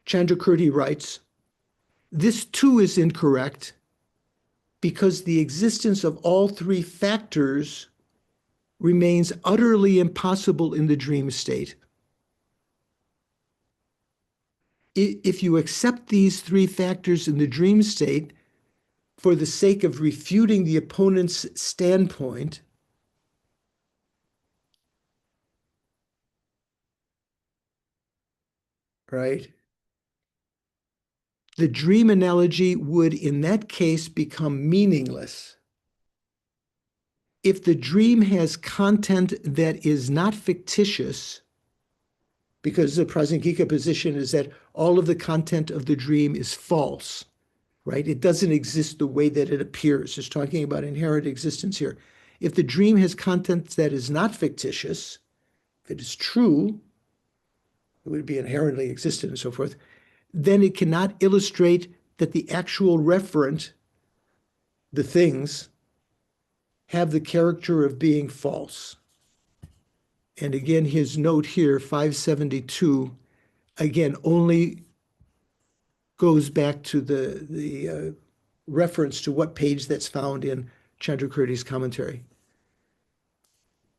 Chandrakirti writes, this too is incorrect because the existence of all three factors remains utterly impossible in the dream state. If you accept these three factors in the dream state for the sake of refuting the opponent's standpoint, right, the dream analogy would in that case become meaningless. If the dream has content that is not fictitious, because the Prasangika position is that all of the content of the dream is false, right? It doesn't exist the way that it appears. It's talking about inherent existence here. If the dream has content that is not fictitious, if it is true, it would be inherently existent and so forth, then it cannot illustrate that the actual referent, the things, have the character of being false. And again, his note here, 572, again, only goes back to the reference to what page that's found in Chandrakirti's commentary.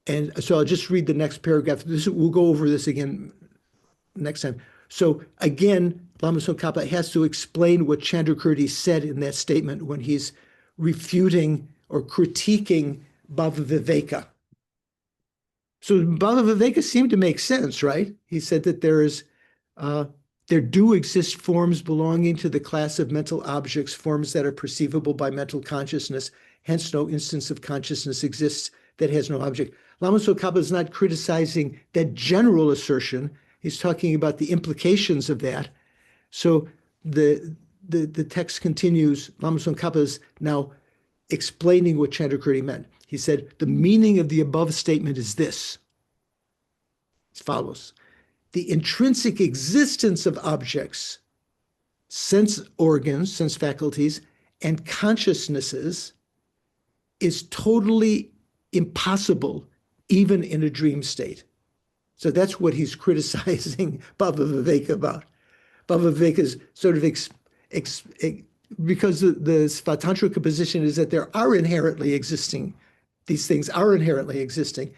And so I'll just read the next paragraph. We'll go over this again next time. So again, Lama Tsongkhapa has to explain what Chandrakirti said in that statement when he's refuting or critiquing Bhava Viveka. So Bhava Viveka seemed to make sense, right? He said that there do exist forms belonging to the class of mental objects, forms that are perceivable by mental consciousness. Hence, no instance of consciousness exists that has no object. Lama Tsongkhapa is not criticizing that general assertion. He's talking about the implications of that. So the text continues. Lama Tsongkhapa is now explaining what Chandrakirti meant. He said, the meaning of the above statement is this. As follows. The intrinsic existence of objects, sense organs, sense faculties, and consciousnesses is totally impossible even in a dream state. So that's what he's criticizing Bhava Viveka about. Bhava Viveka is sort of, because the Svatantrika position is that there are inherently existing, these things are inherently existing.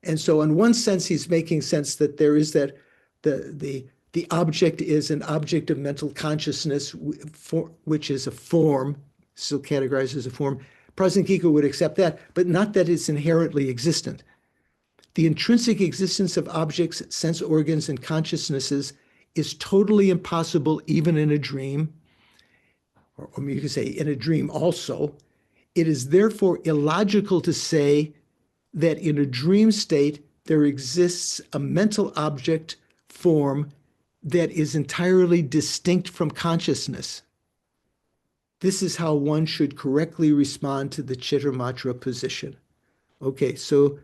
And so in one sense, he's making sense that there is that the object is an object of mental consciousness, which is a form, still categorized as a form. Prasangika would accept that, but not that it's inherently existent. The intrinsic existence of objects, sense organs, and consciousnesses is totally impossible even in a dream, or you could say in a dream also. It is therefore illogical to say that in a dream state there exists a mental object form that is entirely distinct from consciousness. this is how one should correctly respond to the Chittamatra position. Okay, so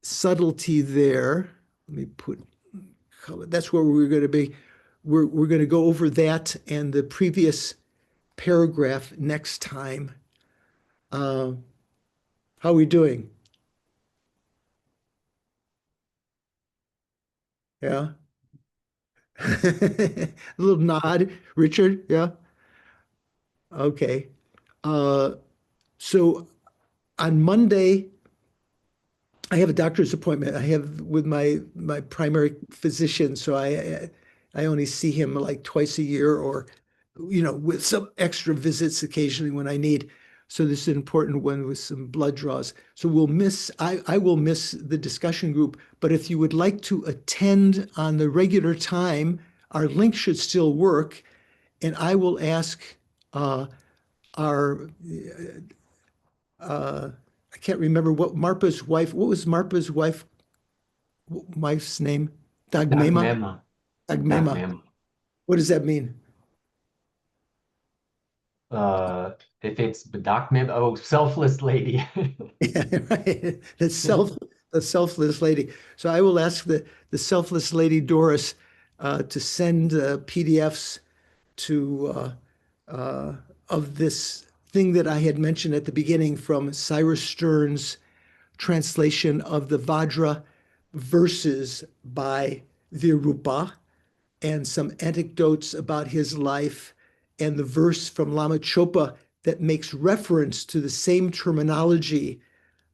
subtlety there. Let me put color. That's where we're going to be. We're going to go over that and the previous paragraph next time. How are we doing? Yeah. A little nod, Richard. Yeah. Okay. So on Monday, I have a doctor's appointment. I have with my primary physician, so I only see him like twice a year, or with some extra visits occasionally when I need. So this is an important one with some blood draws. So I will miss the discussion group, but if you would like to attend on the regular time, our link should still work, and I will ask our I can't remember what was Marpa's wife's name? Dagmema? Dagmema. Dagmema. What does that mean? If it's Dagmema, oh, selfless lady. Yeah, right. The selfless lady. So I will ask the selfless lady Doris to send PDFs to of this thing that I had mentioned at the beginning from Cyrus Stern's translation of the Vajra verses by Virupa, and some anecdotes about his life, and the verse from Lama Chopa that makes reference to the same terminology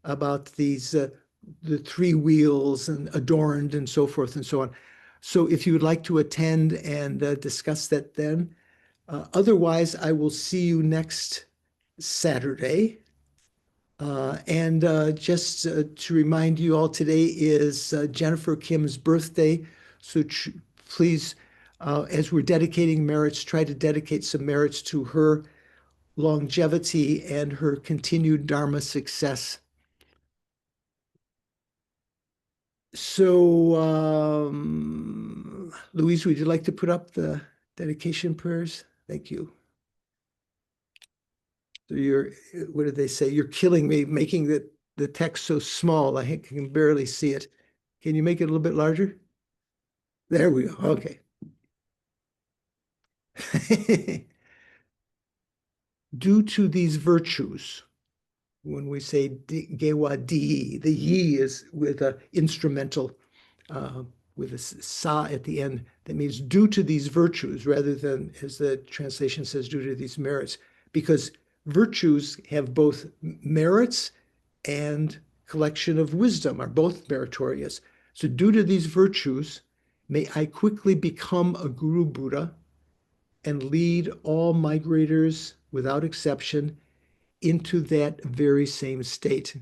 about these the three wheels and adorned and so forth and so on. So if you would like to attend and discuss that then. Otherwise, I will see you next Saturday. And just to remind you all, today is Jennifer Kim's birthday. So please, as we're dedicating merits, try to dedicate some merits to her longevity and her continued Dharma success. So, Louise, would you like to put up the dedication prayers? Thank you. So what did they say? You're killing me, making the text so small. I can barely see it. Can you make it a little bit larger? There we go. Okay. Due to these virtues, when we say gewa di, the yi is with an instrumental, with a sa at the end. That means due to these virtues, rather than, as the translation says, due to these merits, because virtues have both merits and collection of wisdom, are both meritorious. So due to these virtues, may I quickly become a Guru Buddha and lead all migrators without exception into that very same state.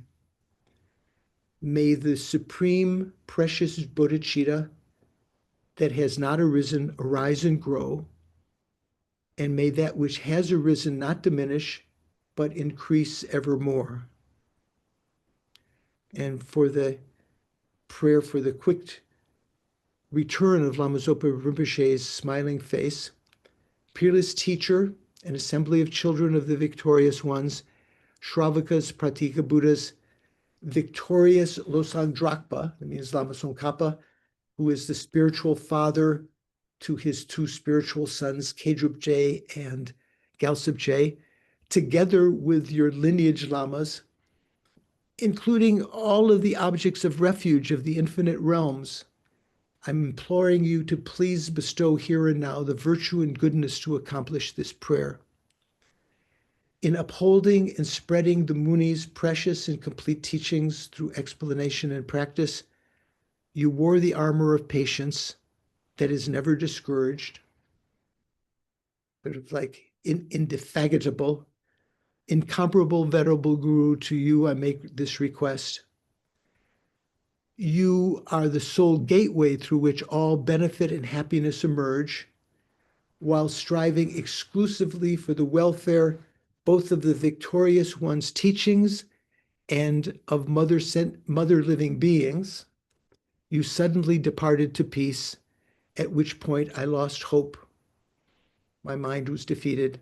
May the supreme precious bodhicitta that has not arisen arise and grow, and may that which has arisen not diminish, but increase evermore. And for the prayer for the quick return of Lama Zopa Rinpoche's smiling face, peerless teacher, an assembly of children of the victorious ones, Shravakas, Pratika Buddhas, victorious Losang Drakpa, that means Lama Tsongkhapa, who is the spiritual father to his two spiritual sons, Kedrup J and Galsub J, together with your lineage lamas, including all of the objects of refuge of the infinite realms. I'm imploring you to please bestow here and now the virtue and goodness to accomplish this prayer. In upholding and spreading the Muni's precious and complete teachings through explanation and practice, you wore the armor of patience that is never discouraged, sort of like indefatigable, incomparable, venerable Guru, to you I make this request. You are the sole gateway through which all benefit and happiness emerge, while striving exclusively for the welfare both of the victorious one's teachings and of mother living beings. You suddenly departed to peace, at which point I lost hope. My mind was defeated.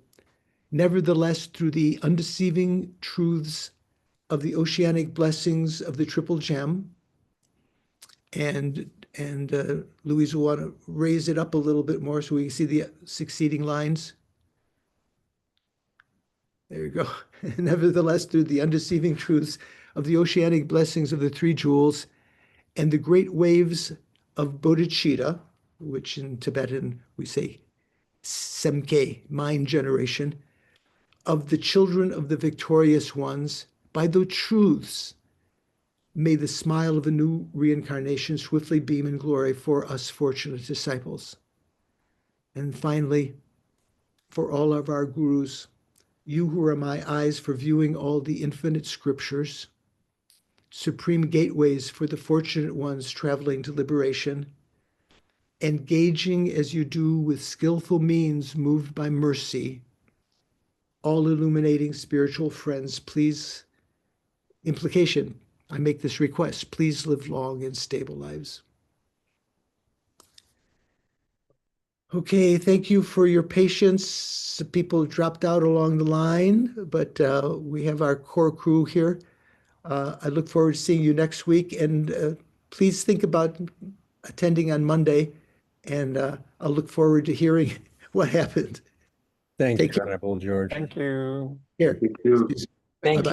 Nevertheless, through the undeceiving truths of the oceanic blessings of the Triple Gem, and Louise will want to raise it up a little bit more so we can see the succeeding lines. There you go. Nevertheless, through the undeceiving truths of the oceanic blessings of the three jewels and the great waves of bodhicitta, which in Tibetan we say semke, mind generation, of the children of the victorious ones, by those truths, may the smile of a new reincarnation swiftly beam in glory for us fortunate disciples. And finally, for all of our gurus, you who are my eyes for viewing all the infinite scriptures, supreme gateways for the fortunate ones traveling to liberation, engaging as you do with skillful means moved by mercy, all illuminating spiritual friends, please, implication, I make this request, please live long and stable lives. Okay, thank you for your patience. People dropped out along the line, but we have our core crew here. I look forward to seeing you next week, and please think about attending on Monday, and I'll look forward to hearing what happened. Thank you, Take care. Venerable George. Thank you. Here. Thank Bye-bye.